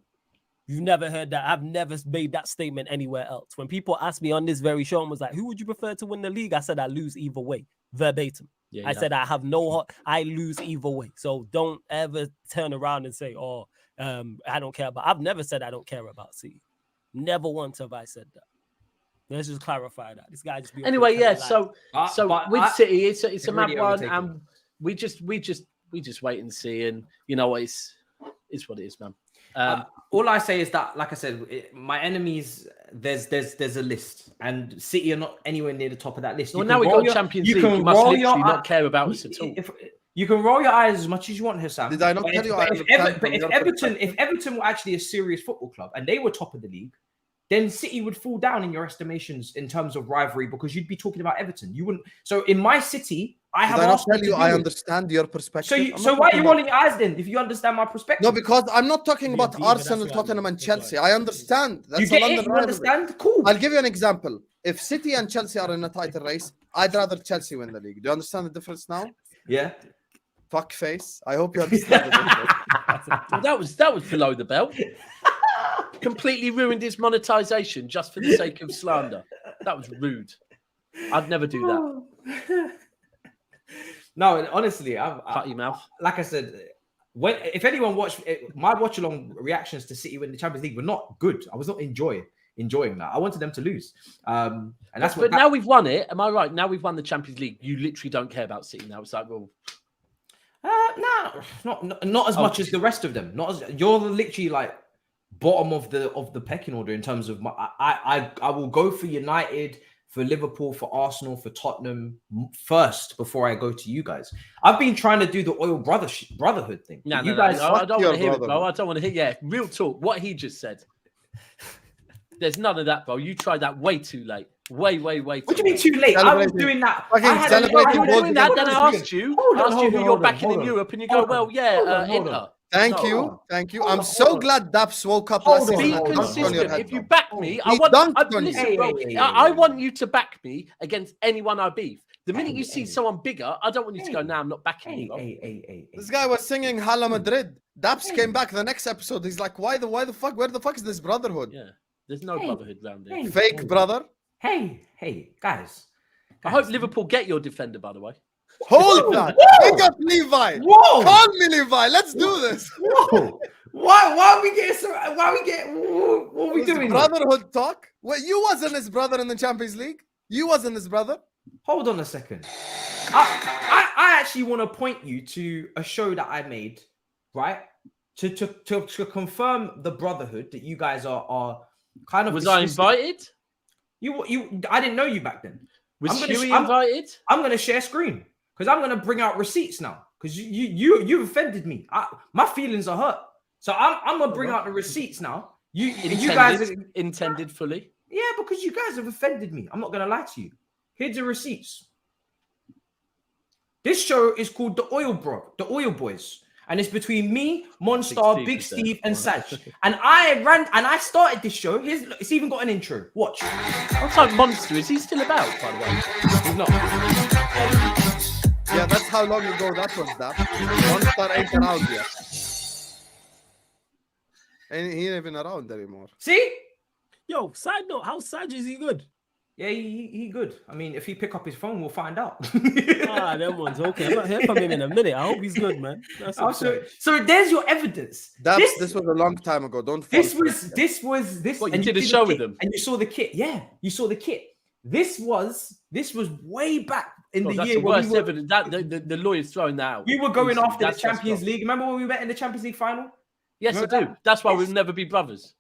You've never heard that. I've never made that statement anywhere else. When people asked me on this very show and was like, "Who would you prefer to win the league?" I said I lose either way, verbatim. Yeah, I said I lose either way. So don't ever turn around and say, "Oh, I don't care about." I've never said I don't care about City. Never once have I said that. Let's just clarify that. This guy just be anyway. Yeah. So with City, it's a mad one, and we just wait and see, and you know what, it's what it is, man. All I say is that, like I said, my enemies. There's a list, and City are not anywhere near the top of that list. Well, now we got Champions League. You must literally not care about us at all. You can roll your eyes as much as you want, Husam. Did I not tell you? If Everton were actually a serious football club and they were top of the league, then City would fall down in your estimations in terms of rivalry because you'd be talking about Everton. You wouldn't. So in my city, I have. Did I not tell you I understand your perspective? So why are you rolling your eyes then? If you understand my perspective. No, because I'm not talking about Arsenal, Tottenham, and Chelsea. I understand. That's you get it? You understand? Cool. I'll give you an example. If City and Chelsea are in a title race, I'd rather Chelsea win the league. Do you understand the difference now? Yeah. Fuck face. I hope you understand the difference. That was below the belt. Completely ruined his monetization just for the sake of slander. That was rude. I'd never do that. No, honestly, Cut your mouth. Like I said, if anyone watched my watch along reactions to City win the Champions League were not good. I was not enjoying that. I wanted them to lose. And that's what. But now we've won it. Am I right? Now we've won the Champions League. You literally don't care about City now. It's like, well, no, not as much as the rest of them. Not as you're literally like bottom of the pecking order in terms of I will go for United, for Liverpool, for Arsenal, for Tottenham first before I go to you guys. I've been trying to do the oil brotherhood thing. No, you guys, I don't want to hear it, bro. I don't want to hear. Yeah, real talk. What he just said. There's none of that, bro. You tried that way too late. Way too late. What do you mean too late? I was doing that. You were doing that, then I asked you who you're backing in Europe, and you go, well, yeah, Inter. Thank you. I'm so glad Daps woke up last Be season. consistent. If you back me, I want you to back me against anyone I beef. The minute you see someone bigger, I don't want you to go, I'm not backing you. This guy was singing Hala Madrid. Daps came back the next episode. He's like, why the fuck? Where the fuck is this brotherhood? Yeah, there's no brotherhood around there. Fake brother. Hey, guys. I hope Liverpool get your defender, by the way. Hold that. Pick up Levi. Whoa. Call me Levi. Let's do this. Whoa. Why are we getting so? What are we doing? Brotherhood talk. Wait, you wasn't his brother in the Champions League. You wasn't his brother. Hold on a second. I actually want to point you to a show that I made, right? To confirm the brotherhood that you guys are kind of. Was I invited? I didn't know you back then. Was Huey invited? I'm going to share screen because I'm going to bring out receipts now because you offended me. My feelings are hurt, so I'm going to bring out the receipts now. You guys intended fully. Yeah, because you guys have offended me. I'm not going to lie to you. Here's the receipts. This show is called The Oil Boys. And it's between me, Monstar, Big Steve, and Saj. And I started this show. It's even got an intro. Watch. What type of monster is he still about, by the way? He's not. Yeah, that's how long ago that was, that. Monstar ain't around yet. And he ain't even around anymore. See? Yo, side note, how Saj is he good? Yeah, he good. I mean, if he pick up his phone, we'll find out. Them ones. Okay, I'm not hearing from him in a minute. I hope he's good, man. So there's your evidence. This was a long time ago. This was. What, you did a show with them, and you saw the kit. Yeah, you saw the kit. This was way back in the year. The worst evidence. The lawyer's throwing that out. We were going after the Champions League. Remember when we met in the Champions League final? Yes, I do. That's why we'll never be brothers.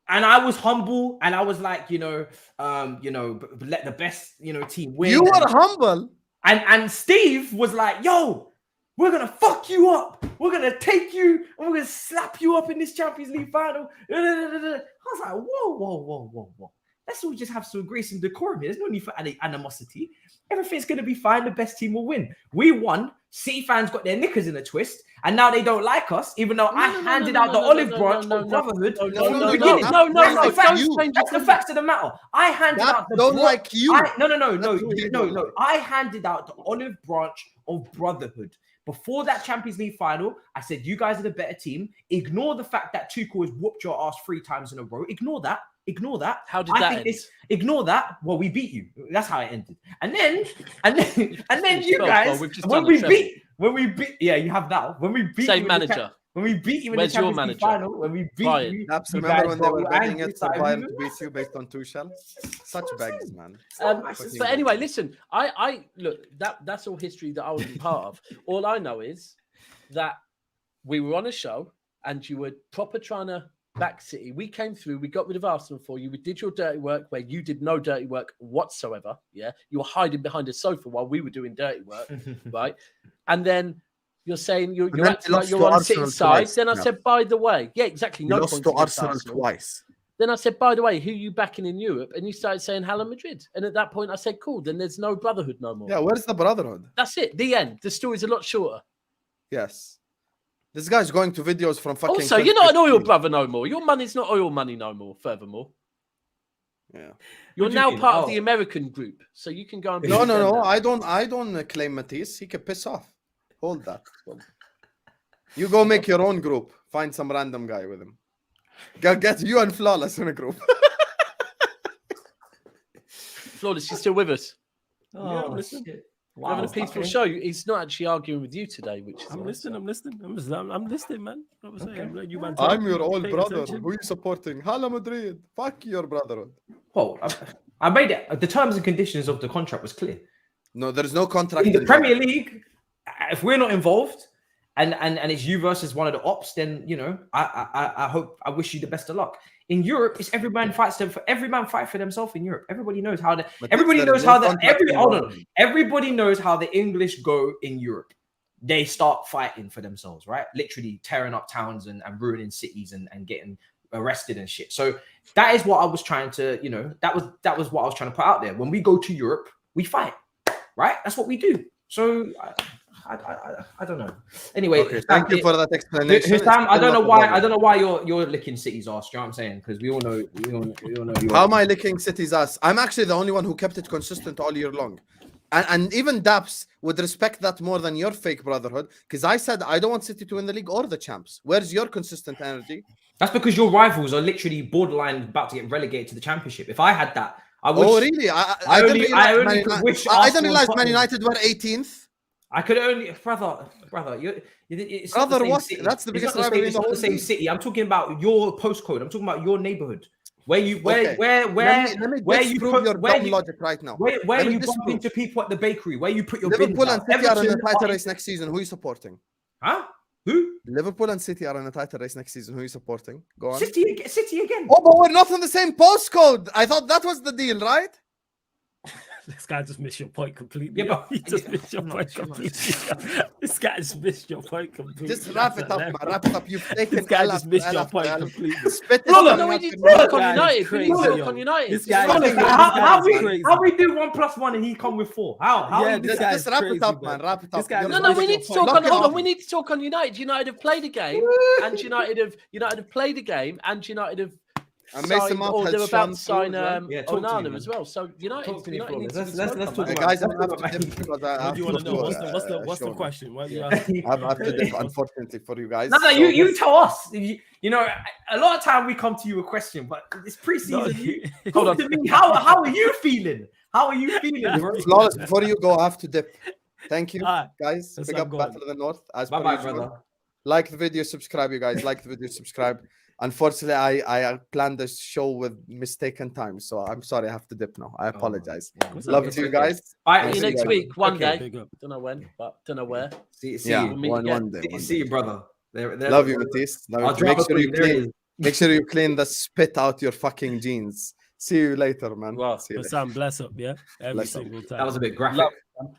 And I was humble, and I was like, let the best, team win. You were humble, and Steve was like, "Yo, we're gonna fuck you up. We're gonna take you, and we're gonna slap you up in this Champions League final." I was like, "Whoa! Let's all just have some grace and decorum here. There's no need for animosity. Everything's gonna be fine. The best team will win. We won. City fans got their knickers in a twist, and now they don't like us, even though I handed out the olive branch of Brotherhood from the beginning. That's the facts of the matter. I handed out the don't like you. No. I handed out the olive branch of Brotherhood. Before that Champions League final, I said, you guys are the better team. Ignore the fact that Tuchel has whooped your ass 3 times in a row. Ignore that. How did that end? Ignore that. Well, we beat you. That's how it ended. And then you guys, when we beat, yeah, you have that. When we beat same manager. When we beat you in the Champions League final, when we beat you, remember when they were betting it for Bayern to beat you based on Tuchel? Such begs, man. But anyway, listen, I look, that's all history that I wasn't part of. All I know is that we were on a show and you were proper trying to back City. We came through, we got rid of Arsenal for you. We did your dirty work where you did no dirty work whatsoever. Yeah. You were hiding behind a sofa while we were doing dirty work. Right. And then you're saying you're acting like you're on City's side. Then I said, by the way, yeah, exactly. No lost to Arsenal twice. Then I said, by the way, who are you backing in Europe? And you started saying Hala Madrid. And at that point I said, cool, then there's no brotherhood no more. Yeah, where's the brotherhood? That's it. The end. The story's a lot shorter. Yes. This guy's going to videos from fucking... Also, you're not an oil brother no more. Your money's not oil money no more, furthermore. Yeah. You're now part of the American group. So you can go and... No. I don't claim Matisse. He can piss off. Hold that. You go make your own group. Find some random guy with him. Get you and Flawless in a group. Flawless, she's still with us. I'm listening. Shit. We're having a peaceful show. He's not actually arguing with you today, which is I'm listening, man. I'm listening, man. I'm saying, you man I'm your old pay brother. attention. Who are you supporting? Hala Madrid. Fuck your brotherhood. Well, I made it. The terms and conditions of the contract was clear. No, there is no contract. In the Premier League, if we're not involved and it's you versus one of the ops, then I wish you the best of luck. In Europe, it's every man fight for themselves in Europe. Everybody knows how everybody knows how the English go in Europe. They start fighting for themselves, right? Literally tearing up towns and ruining cities and getting arrested and shit. So that is what I was trying to, that was what I was trying to put out there. When we go to Europe, we fight, right? That's what we do. So I don't know. Anyway, okay, thank you for that explanation. Husam, I don't know why you're licking City's ass. Do you know what I'm saying? Because we all know. How am I licking City's ass? I'm actually the only one who kept it consistent all year long, and even Daps would respect that more than your fake brotherhood. Because I said I don't want City to win the league or the champs. Where's your consistent energy? That's because your rivals are literally borderline about to get relegated to the championship. If I had that, I would. Oh really? I didn't realize Man United were 18th. I could only, brother. It's brother, what? City. That's the biggest rivalry in the whole same city. I'm talking about your postcode. I'm talking about your neighborhood. Where you logic right now. Where you bump into people at the bakery? Where you put your Liverpool and City are in a title race next season. Who are you supporting? Huh? Who? Liverpool and City are in a title race next season. Who are you supporting? Go on. City again. Oh, but we're not on the same postcode. I thought that was the deal, right? This guy just missed your point completely. Yeah, but he just missed your point completely. This guy just missed your point completely. Just wrap it up, man. Wrap it up. You've taken this guy just missed your point completely. No, we need to talk on United. We need to talk on United. This guy how we do 1 + 1 and he come with 4? How? Yeah, just wrap it up, man. Wrap it up. No, we need to talk on. Hold on, we need to talk on United. United have played a game, and United have played a game, and United have. And Mason Mount or has they're about to sign Onana as well. So United let's talk talk about guys. What do you want to know? What's the question? What do you ask? I have to dip, unfortunately for you guys. No, you tell us. A lot of time we come to you with a question, but it's preseason. Hold on to me. How are you feeling? How are you feeling, bro? Flawless. Before you go, I have to dip. Thank you, guys. Big Big up Battle of the North. Bye, brother. Like the video, subscribe, you guys. Like the video, subscribe. Unfortunately, I planned this show with mistaken time, so I'm sorry. I have to dip now. I apologize. Love to you guys. See you next week, one day. Don't know when, but don't know where. See one day. See you, brother. Love you, Matisse. Make sure you clean the spit out your fucking jeans. See you later, man. Wow. Sam, bless up, yeah. Every single time. That was a bit graphic.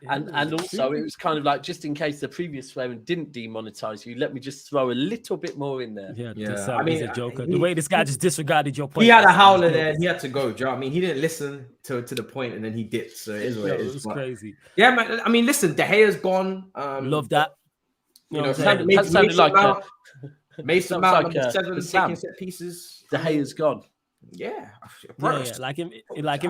And also, it was kind of like, just in case the previous swearing didn't demonetize you, let me just throw a little bit more in there. Yeah. I mean, he's a joker. The way this guy just disregarded your point. He had a howler there and he had to go. Do you know what I mean? He didn't listen to the point and then he dipped. So it is what it is. It was crazy. Yeah, man. I mean, listen, De Gea's gone. Love that. That sounded like Mason Mount, number 7, taking set pieces. De Gea's gone. Yeah. Like in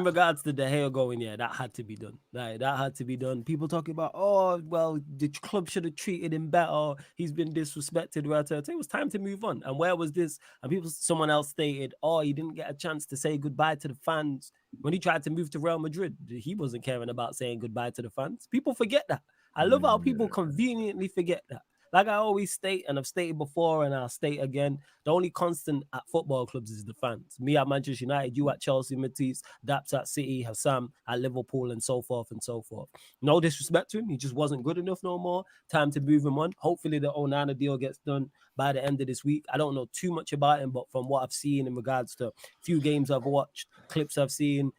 regards to De Gea going, that had to be done. Like that had to be done. People talking about, oh well, the club should have treated him better. He's been disrespected. It was time to move on. And where was this? And someone else stated, oh, he didn't get a chance to say goodbye to the fans when he tried to move to Real Madrid. He wasn't caring about saying goodbye to the fans. People forget that. I love how people conveniently forget that. Like I always state, and I've stated before, and I'll state again, the only constant at football clubs is the fans. Me at Manchester United, you at Chelsea, Matisse, Daps at City, Husam at Liverpool, and so forth and so forth. No disrespect to him. He just wasn't good enough no more. Time to move him on. Hopefully the Onana deal gets done by the end of this week. I don't know too much about him, but from what I've seen in regards to a few games I've watched, clips I've seen,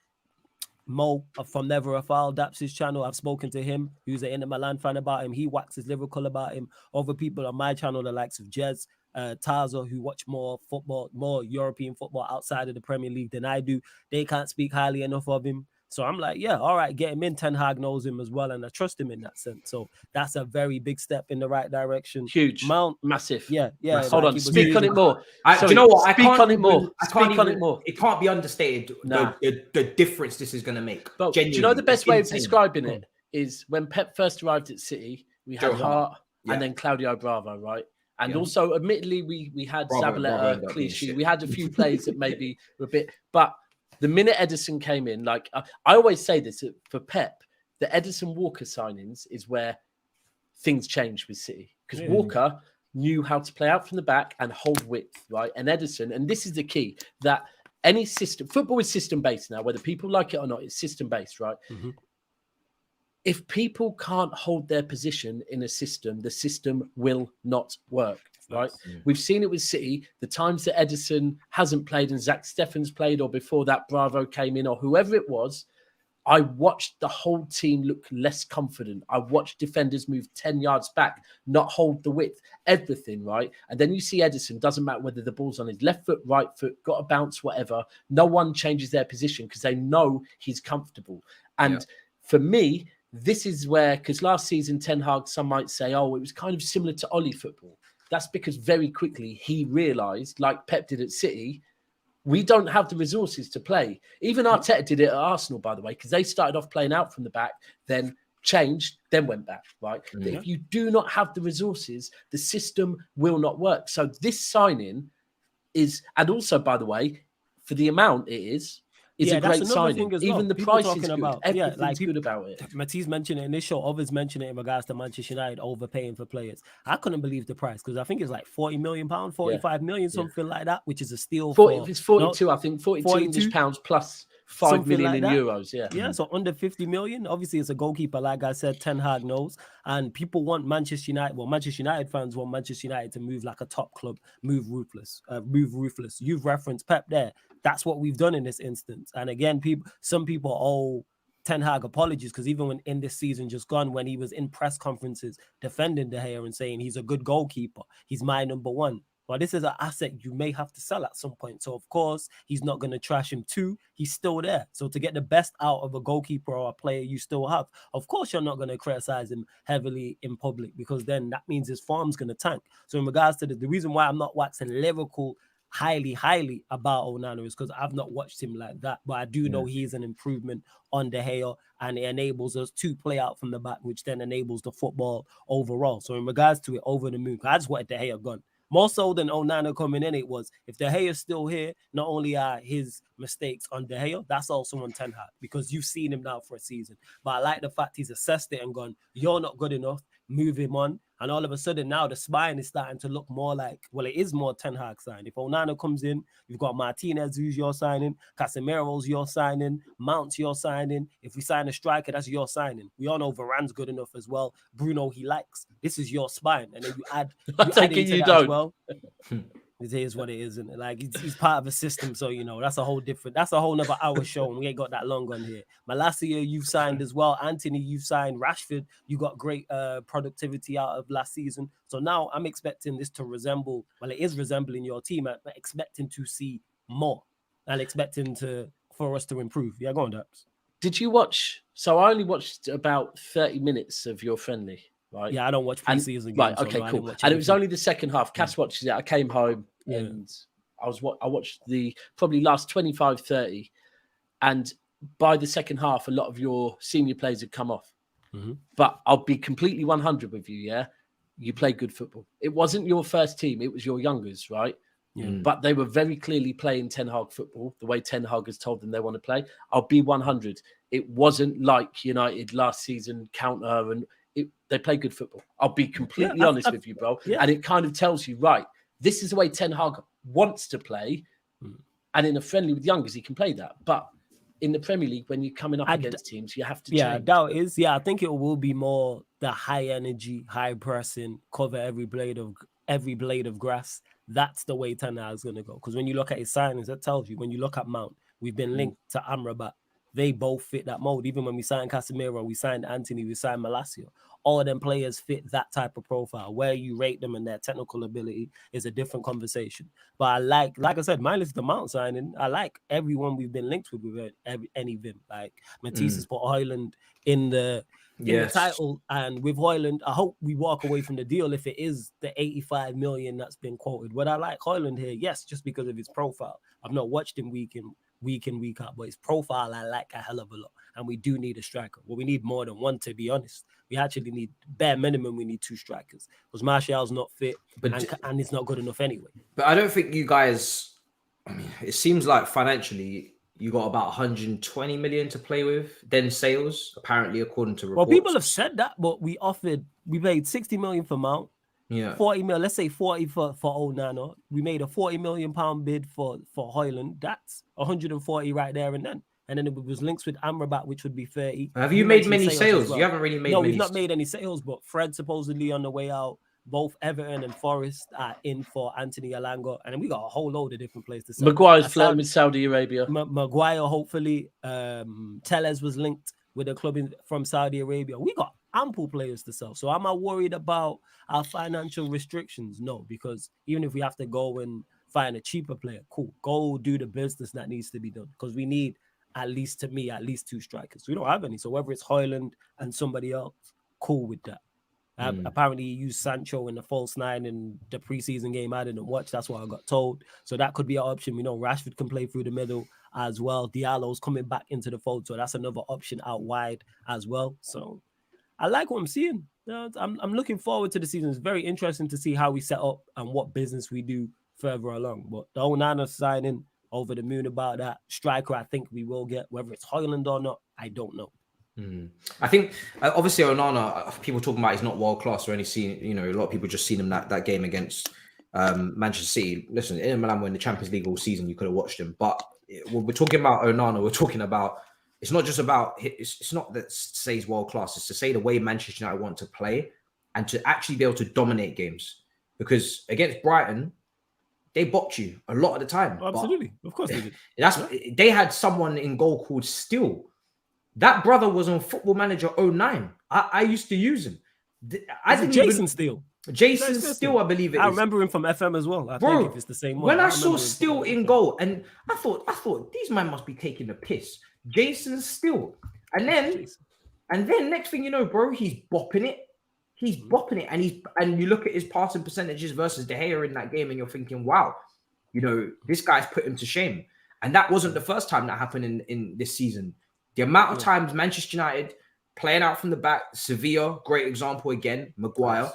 Mo from Never a Foul, Daps channel, I've spoken to him, who's an Inter Milan fan, about him. He waxes lyrical about him. Other people on my channel, the likes of Jez, Taza, who watch more football, more European football outside of the Premier League than I do, they can't speak highly enough of him. So I'm like, yeah, all right, get him in. Ten Hag knows him as well, and I trust him in that sense. So that's a very big step in the right direction. Huge, Mount, massive. Yeah. Hold on, speak on it more. Do you know what? Speak on it more. It can't be understated. The difference this is going to make. But do you know the best way of describing it is when Pep first arrived at City, we had Hart and then Claudio Bravo, right? And also, admittedly, we had Zabaleta, Clichy. We had a few players that maybe were a bit, but the minute Ederson came in, like I always say this for Pep, the Edison Walker signings is where things changed with City, because Walker knew how to play out from the back and hold width, right? And Edison, and this is the key, that any system, football is system-based now, whether people like it or not, it's system-based, right? Mm-hmm. If people can't hold their position in a system, the system will not work, right? We've seen it with City, the times that Edison hasn't played and Zach Steffens played, or before that Bravo came in, or whoever it was, I watched the whole team look less confident. I watched defenders move 10 yards back, not hold the width, everything, right? And then you see Edison, doesn't matter whether the ball's on his left foot, right foot, got a bounce, whatever. No one changes their position because they know he's comfortable. And for me, this is where, because last season, Ten Hag, some might say, oh, it was kind of similar to Ollie football. That's because very quickly he realised, like Pep did at City, we don't have the resources to play. Even Arteta did it at Arsenal, by the way, because they started off playing out from the back, then changed, then went back, right? But if you do not have the resources, the system will not work. So this signing is, and also, by the way, for the amount it is a great signing. Even the price is good. Everything's good about it. Matisse mentioned it in this show. Others mentioned it in regards to Manchester United overpaying for players. I couldn't believe the price because I think it's like £40 million, 45 million, something like that, which is a steal. It's 42, I think, 42 English pounds plus 5 million in euros. Yeah, so under 50 million. Obviously, it's a goalkeeper, like I said, Ten Hag knows. And people want Manchester United. Well, Manchester United fans want Manchester United to move like a top club, move ruthless. You've referenced Pep there. That's what we've done in this instance. And again, some people owe Ten Hag apologies because even when in this season just gone, when he was in press conferences defending De Gea and saying he's a good goalkeeper, he's my number one. Well, this is an asset you may have to sell at some point. So, of course, he's not going to trash him too. He's still there. So, to get the best out of a goalkeeper or a player you still have, of course, you're not going to criticize him heavily in public because then that means his form's going to tank. So, in regards to the reason why I'm not waxing lyrical highly about Onana is because I've not watched him like that. But I do know he is an improvement on De Gea and it enables us to play out from the back, which then enables the football overall. So, in regards to it, over the moon, I just wanted De Gea gone. More so than Onana coming in, it was if De Gea is still here, not only are his mistakes on De Gea, that's also on Ten Hag because you've seen him now for a season. But I like the fact he's assessed it and gone, you're not good enough, move him on. And all of a sudden now the spine is starting to look more like, well, it is more Ten Hag sign. If Onana comes in, you've got Martinez, who's your signing, Casemiro's your signing, Mount's your signing. If we sign a striker, that's your signing. We all know Varane's good enough as well. Bruno, he likes. This is your spine. And then you add, you don't. As well. It is what it is, isn't it? Like he's part of a system, so you know that's a whole nother hour show, and we ain't got that long on here. Malacia, you've signed as well. Anthony, you've signed. Rashford, you got great productivity out of last season. So now I'm expecting this to resemble. Well, it is resembling your team. I'm expecting to see more, and expecting for us to improve. Yeah, go on, Daps. Did you watch? So I only watched about 30 minutes of your friendly. Right. Yeah, I don't watch pre-season games. Right, okay, cool. And it was only the second half. Cass watches it. I came home and I watched the probably last 25, 30. And by the second half, a lot of your senior players had come off. Mm-hmm. But I'll be completely 100 with you, yeah? You played good football. It wasn't your first team. It was your youngers, right? Yeah. But they were very clearly playing Ten Hag football, the way Ten Hag has told them they want to play. I'll be 100. It wasn't like United last season, counter and... They play good football. I'll be completely honest with you, bro. Yeah. And it kind of tells you, right, this is the way Ten Hag wants to play. And in a friendly with youngers, he can play that. But in the Premier League, when you're coming up against teams, you have to change. Yeah, that is. Yeah, I think it will be more the high energy, high pressing, cover every blade of grass. That's the way Ten Hag is going to go. Because when you look at his signings, that tells you. When you look at Mount, we've been linked to Amrabat. They both fit that mold. Even when we signed Casemiro, we signed Anthony, we signed Malacia. All of them players fit that type of profile. Where you rate them and their technical ability is a different conversation. But I like I said, mine is the Mount signing. I like everyone we've been linked with any of them. Like Matisse has put Højlund in the title. And with Højlund, I hope we walk away from the deal if it is the 85 million that's been quoted. But I like Højlund here, yes, just because of his profile. I've not watched him week in, week out, but his profile I like a hell of a lot, and we do need a striker. Well, we need more than one, to be honest. We actually need bare minimum. We need two strikers because Martial's not fit, and it's not good enough anyway. But I don't think you guys. I mean, it seems like financially you got about 120 million to play with. Then sales, apparently, according to reports. Well, people have said that, but we paid 60 million for Mount. Yeah. 40 mil, let's say 40 for Onana. We made a 40 million pound bid for Højlund. That's 140 right there and then. And then it was links with Amrabat, which would be 30. Have you made many sales? Well. You haven't really made No, many. we've not made any sales, but Fred supposedly on the way out. Both Everton and Forest are in for Anthony Alanga. And then we got a whole load of different players to sell. Maguire's flirting with Saudi Arabia. Maguire, hopefully. Tellez was linked with a club from Saudi Arabia. We got ample players to sell. So am I worried about our financial restrictions? No, because even if we have to go and find a cheaper player, cool. Go do the business that needs to be done. Because we need, at least 2 strikers. We don't have any. So whether it's Højlund and somebody else, cool with that. Apparently he used Sancho in the false 9 in the preseason game. I didn't watch. That's what I got told. So that could be an option. We know Rashford can play through the middle as well. Diallo's coming back into the fold. So that's another option out wide as well. So I like what I'm seeing. I'm looking forward to the season. It's very interesting to see how we set up and what business we do further along. But the Onana signing, over the moon about that. Striker, I think we will get. Whether it's Højlund or not, I don't know. I think obviously Onana, people talking about he's not world class or anything. A lot of people just seen him that game against Manchester City. Listen, Inter Milan were in the Champions League all season. You could have watched him, but when we're talking about Onana, we're talking about it's not just about it's not that say he's world class. It's to say the way Manchester United want to play and to actually be able to dominate games. Because against Brighton, they bopped you a lot of the time. Absolutely, of course they did. They had someone in goal called Steele. That brother was on Football Manager 09. I used to use him. Jason Steele. Jason Steele, I believe it is. I remember him from FM as well. I think if it's the same one. When I saw Steele in goal, and I thought these men must be taking the piss. Jason Steele. And then next thing you know, bro, he's bopping it. He's bopping it. And you look at his passing percentages versus De Gea in that game, and you're thinking, wow, this guy's put him to shame. And that wasn't the first time that happened in this season. The amount of times Manchester United playing out from the back, Sevilla, great example again, Maguire,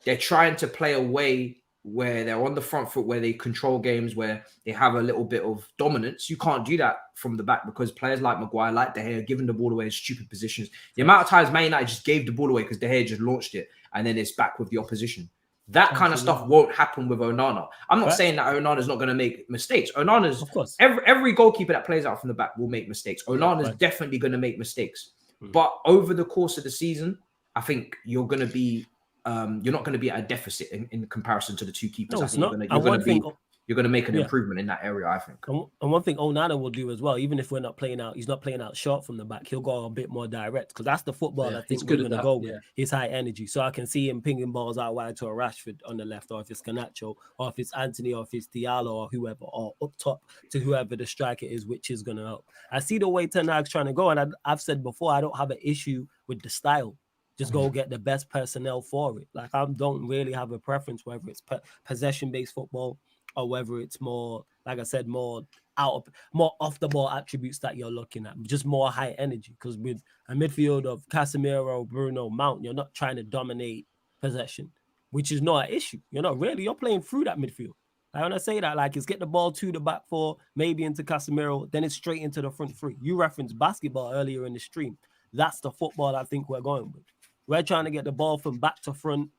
they're trying to play a way where they're on the front foot, where they control games, where they have a little bit of dominance. You can't do that from the back because players like Maguire, like De Gea, giving the ball away in stupid positions. The amount of times Man United just gave the ball away because De Gea just launched it and then it's back with the opposition. That kind of stuff won't happen with Onana. I'm not saying that Onana's not going to make mistakes. Onana's, of course, every goalkeeper that plays out from the back will make mistakes. Onana's definitely going to make mistakes. But over the course of the season, I think you're going to be, you're not going to be at a deficit in comparison to the two keepers. No, I think you're going to make an improvement in that area, I think. And one thing Onana will do as well, even if we're not playing out, he's not playing out short from the back. He'll go a bit more direct because that's the football I think we're going to go with. His high energy. So I can see him pinging balls out wide to a Rashford on the left, or if it's Garnacho, or if it's Anthony, or if it's Diallo, or whoever, or up top to whoever the striker is, which is going to help. I see the way Ten Hag's trying to go, and I've said before, I don't have an issue with the style. Just go get the best personnel for it. Like I don't really have a preference whether it's possession-based football or whether it's more, like I said, more off the ball attributes that you're looking at, just more high energy. Because with a midfield of Casemiro, Bruno, Mount, you're not trying to dominate possession, which is not an issue. You're playing through that midfield. I want to say that, like, it's get the ball to the back four, maybe into Casemiro, then it's straight into the front three. You referenced basketball earlier in the stream. That's the football I think we're going with. We're trying to get the ball from back to front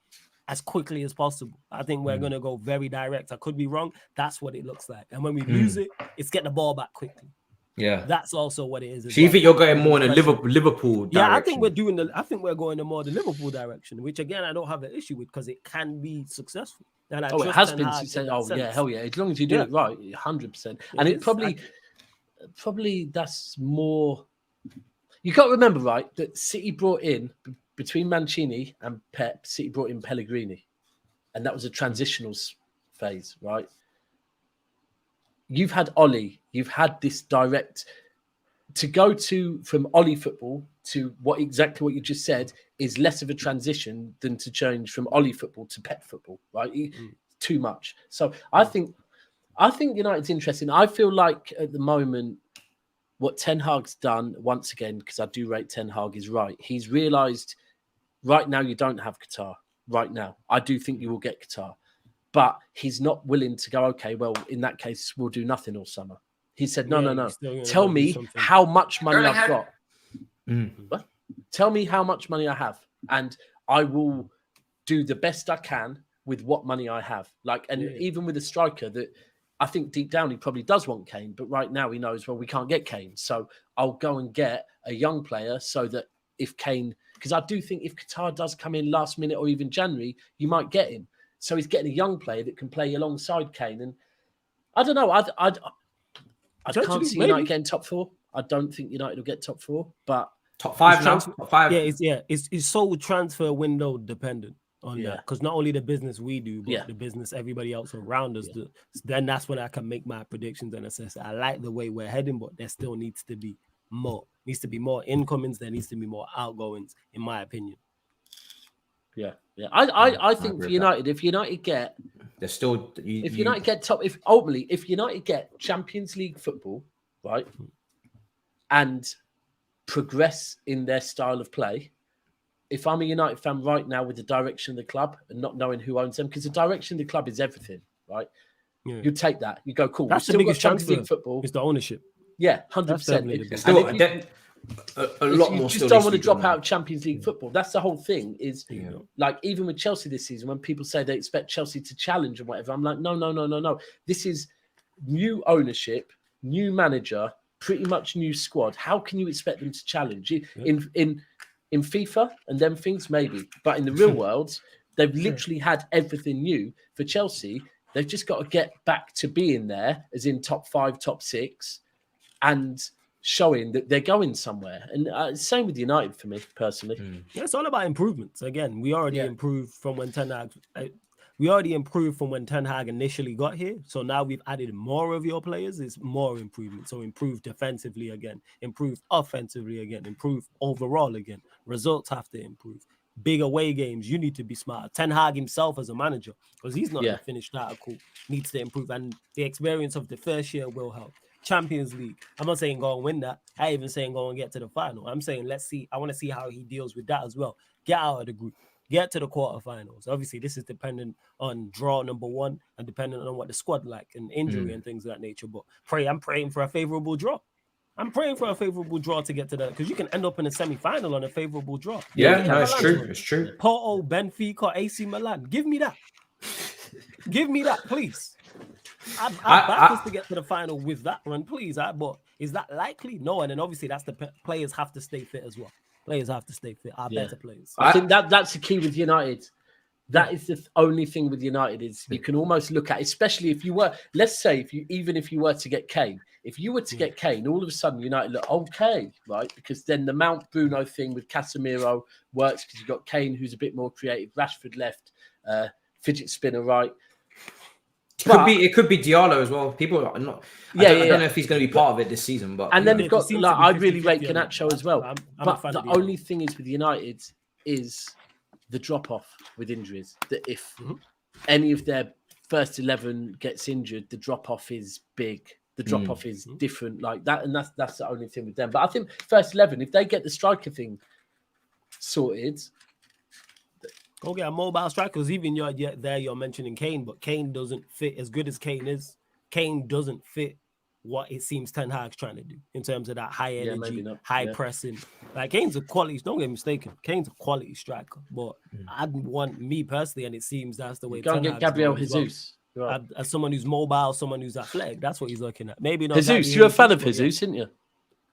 as quickly as possible. I think we're going to go very direct. I could be wrong. That's what it looks like. And when we lose it, it's get the ball back quickly. Yeah. That's also what it is. So you think you're going more in a Liverpool direction? Yeah, I think we're going in more the Liverpool direction, which again, I don't have an issue with because it can be successful. And it has been successful. Oh, yeah, hell yeah. As long as you do it right, 100%. And it probably that's more... You got to remember, right, that City brought in... Between Mancini and Pep, City brought in Pellegrini. And that was a transitional phase, right? You've had Oli. You've had this direct... To go from Oli football to exactly what you just said is less of a transition than to change from Oli football to Pep football, right? Too much. So I think United's interesting. I feel like at the moment, what Ten Hag's done, once again, because I do rate Ten Hag, is right. He's realised... Right now, you don't have Qatar. Right now. I do think you will get Qatar. But he's not willing to go, okay, well, in that case, we'll do nothing all summer. He said, no. you're still gonna Tell do me something. how much money Erling I've Haaland. got. What? Tell me how much money I have, and I will do the best I can with what money I have. Like, and even with a striker that I think deep down he probably does want Kane, but right now he knows, well, we can't get Kane. So I'll go and get a young player so that if Kane, because I do think if Qatar does come in last minute or even January, you might get him. So he's getting a young player that can play alongside Kane. And I don't know. I can't see United getting top 4. I don't think United will get top 4, but top 5 now. Top 5. It's so transfer window dependent on that, because not only the business we do, but the business everybody else around us do. Then that's when I can make my predictions and assess it. I like the way we're heading, but there still needs to be more. Needs to be more incomings. There needs to be more outgoings, in my opinion. Yeah. I think for United, if United get, they're still. United get top, if United get Champions League football, right, and progress in their style of play. If I'm a United fan right now with the direction of the club and not knowing who owns them, because the direction of the club is everything, right? Yeah. You take that, you go, cool. That's the biggest Champions League football. It's the ownership. Yeah, 100%. Still, a lot more. You just don't want to drop out of Champions League football. That's the whole thing. Is like even with Chelsea this season, when people say they expect Chelsea to challenge and whatever, I'm like, no. This is new ownership, new manager, pretty much new squad. How can you expect them to challenge in FIFA and them things? Maybe, but in the real world, they've literally had everything new. For Chelsea, they've just got to get back to being there, as in top 5, top 6, and showing that they're going somewhere. And same with United for me personally. Yeah, it's all about improvements. Again, we already improved from when Ten Hag. We already improved from when Ten Hag initially got here. So now we've added more of your players. It's more improvement. So improve defensively again, improve offensively again, improve overall again. Results have to improve. Big away games, you need to be smarter. Ten Hag himself as a manager, because he's not a finished article, needs to improve. And the experience of the first year will help. Champions League. I'm not saying go and win that. I ain't even saying go and get to the final. I'm saying let's see. I want to see how he deals with that as well. Get out of the group. Get to the quarterfinals. Obviously, this is dependent on draw number 1 and dependent on what the squad like and injury and things of that nature. But I'm praying for a favorable draw. I'm praying for a favorable draw to get to that, because you can end up in a semi-final on a favorable draw. Yeah, no, it's true. It's true. Porto, Benfica, AC Milan. Give me that. Give me that, please. I back us to get to the final with that run, please. But is that likely? No. And then obviously that's the players have to stay fit as well. Players have to stay fit. Our better players. I think that's the key with United. That is the only thing with United is you can almost look at, especially if you were, let's say, if you were to get Kane, if you were to get Kane, all of a sudden United look okay, right? Because then the Mount Bruno thing with Casemiro works because you've got Kane who's a bit more creative, Rashford left, fidget spinner right. It could be Diallo as well. People are not. I don't know if he's going to be part of it this season, but then you've got I really rate Garnacho as well. But the only thing is with United is the drop off with injuries. That if any of their first 11 gets injured, the drop off is big. The drop off is different, like that, and that's the only thing with them. But I think first 11, if they get the striker thing sorted. Go get a mobile striker, because even you're mentioning Kane, but Kane doesn't fit. As good as Kane is, Kane doesn't fit what it seems Ten Hag's trying to do in terms of that high energy, high pressing. Like Kane's a quality, don't get mistaken, Kane's a quality striker, but I'd want me personally, and it seems that's the way. Go and get Gabriel Jesus. Well. As someone who's mobile, someone who's athletic, that's what he's looking at. Maybe not Jesus, you're a fan of Jesus, isn't you?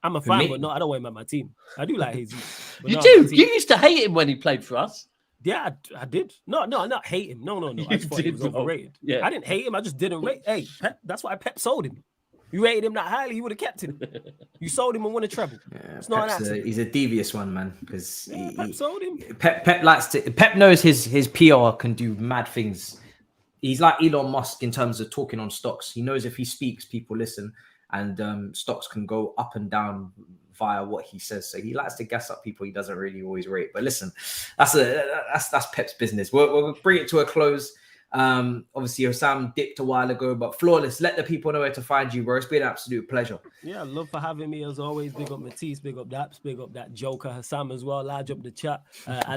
I'm a fan, but no, I don't want him at my team. I do like Jesus. You do? You used to hate him when he played for us. Yeah, I did. No, not hate him. No. I just thought he was overrated. Yeah. I didn't hate him. I just didn't rate. Hey, Pep, that's why Pep sold him. You rated him that highly, he would have kept him. You sold him and won a treble. Yeah, it's not an accident. He's a devious one, man. Because Pep sold him. Pep likes to. Pep knows his PR can do mad things. He's like Elon Musk in terms of talking on stocks. He knows if he speaks, people listen, and stocks can go up and down via what he says. So he likes to gas up people he doesn't really always rate. But listen, that's Pep's business. We'll bring it to a close. Obviously Husam dipped a while ago, but Flawless, let the people know where to find you, bro. It's been an absolute pleasure. Yeah, love for having me as always. Big up Matisse, big up Daps, big up that Joker Husam as well. Large up the chat.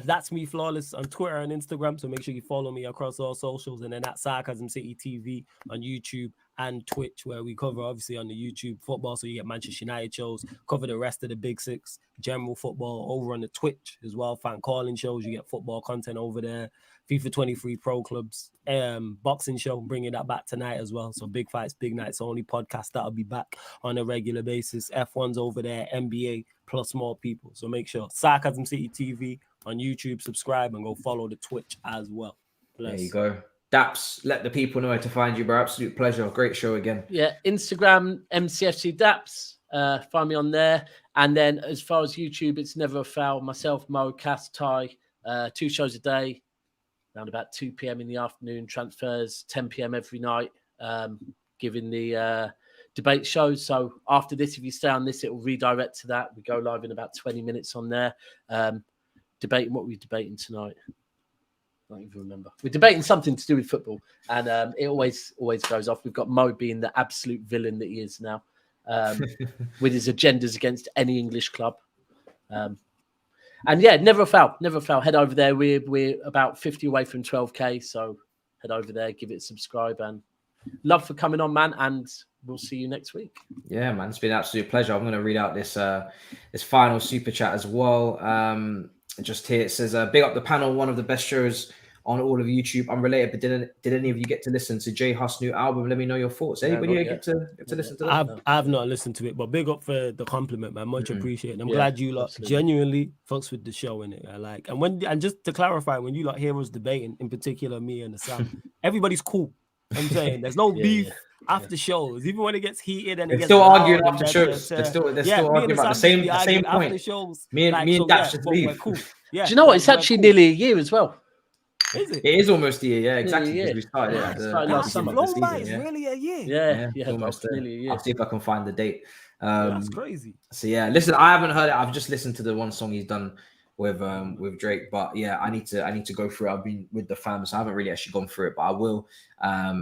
That's me, Flawless, on Twitter and Instagram. So make sure you follow me across all socials, and then at Sarcasm City TV on YouTube and Twitch, where we cover obviously on the YouTube football. So you get Manchester United shows, cover the rest of the big six, general football over on the Twitch as well. Fan calling shows, you get football content over there. FIFA 23 Pro Clubs, boxing show, bringing that back tonight as well. So big fights, big nights, only podcast that'll be back on a regular basis. F1's over there, NBA, plus more people. So make sure Sarcasm City TV on YouTube, subscribe and go follow the Twitch as well. Bless. There you go. Daps, let the people know where to find you, bro. Absolute pleasure. Great show again. Yeah, Instagram, MCFC Daps. Find me on there. And then as far as YouTube, it's Never a Foul. Myself, Mo, Cass, Ty, 2 shows a day. Around about 2 p.m. in the afternoon, transfers, 10 p.m. every night, giving the debate shows. So after this, if you stay on this, it will redirect to that. We go live in about 20 minutes on there. Debating what we're debating tonight. I don't even remember. We're debating something to do with football, and it always goes off. We've got Mo being the absolute villain that he is now, with his agendas against any English club. And yeah, Never a Foul. Head over there. We're about 50 away from 12k, so head over there, give it a subscribe, and love for coming on, man. And we'll see you next week. Yeah, man, it's been an absolute pleasure. I'm going to read out this final super chat as well. Just here it says, "Big up the panel, one of the best shows on all of YouTube. Unrelated, but did any of you get to listen to J Hus' new album? Let me know your thoughts. Anybody get to listen to that? I've not listened to it, but big up for the compliment, man. Much appreciated. I'm glad you lot genuinely fucks with the show in it. I like, and just to clarify, when you lot hear us debating, in particular me and the Sam, everybody's cool. I'm saying there's no beef after shows, even when it gets heated and they're still arguing after shows. They're still arguing about the same point. Shows, me and Daps just leave. Cool. Yeah. Do you know what? It's actually nearly a year as well. Is it? It is almost a year, yeah, exactly. Yeah. We started last summer. It's really a year. Yeah, almost nearly a year. I'll see if I can find the date. That's crazy. So yeah, listen, I haven't heard it. I've just listened to the one song he's done with Drake, but yeah, I need to go through it. I've been with the fam, so I haven't really actually gone through it, but I will.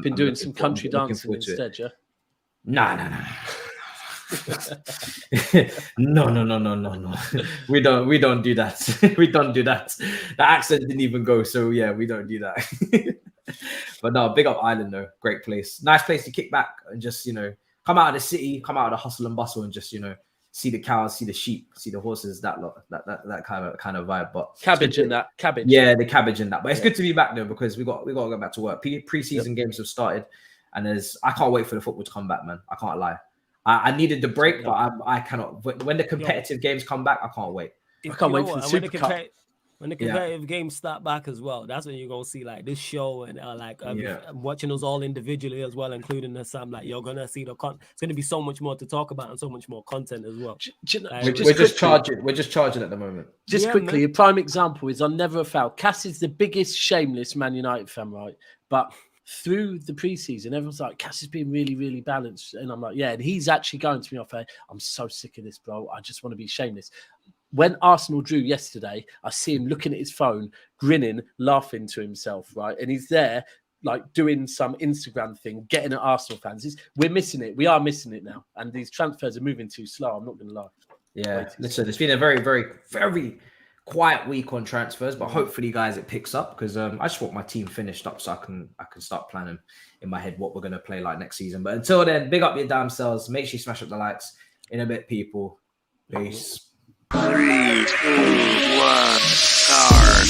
Been doing some country dancing instead, yeah? No. No. We don't do that. We don't do that. The accent didn't even go, so yeah, we don't do that. But no, big up Ireland though. Great place. Nice place to kick back and just, come out of the city, come out of the hustle and bustle and just, see the cows, see the sheep, see the horses, that kind of vibe. But cabbage and that. Cabbage. Yeah, the cabbage and that. But it's good to be back though, because we got to go back to work. Pre-season games have started, and I can't wait for the football to come back, man. I can't lie. I needed the break, but I cannot. When the competitive games come back, I can't wait. I can't wait for the Super Cup. When the competitive games start back as well, that's when you're going to see like this show and I'm watching us all individually as well, including the Sam. Like you're going to see it's going to be so much more to talk about and so much more content as well. We're just charging at the moment. Just quickly, a prime example is on Never a Foul. Cass is the biggest shameless Man United fan, right? But through the preseason, everyone's like, Cass has been really, really balanced. And I'm like, yeah. And he's actually going to me off, I'm so sick of this, bro. I just want to be shameless. When Arsenal drew yesterday, I see him looking at his phone, grinning, laughing to himself, right? And he's there, like, doing some Instagram thing, getting at Arsenal fans. We're missing it. We are missing it now. And these transfers are moving too slow. I'm not going to lie. Yeah, listen, it's been a very, very, very quiet week on transfers, but hopefully, guys, it picks up because I just want my team finished up so I can start planning in my head what we're going to play like next season. But until then, big up your damn selves. Make sure you smash up the likes. In a bit, people. Peace. 3, 2, 1, start.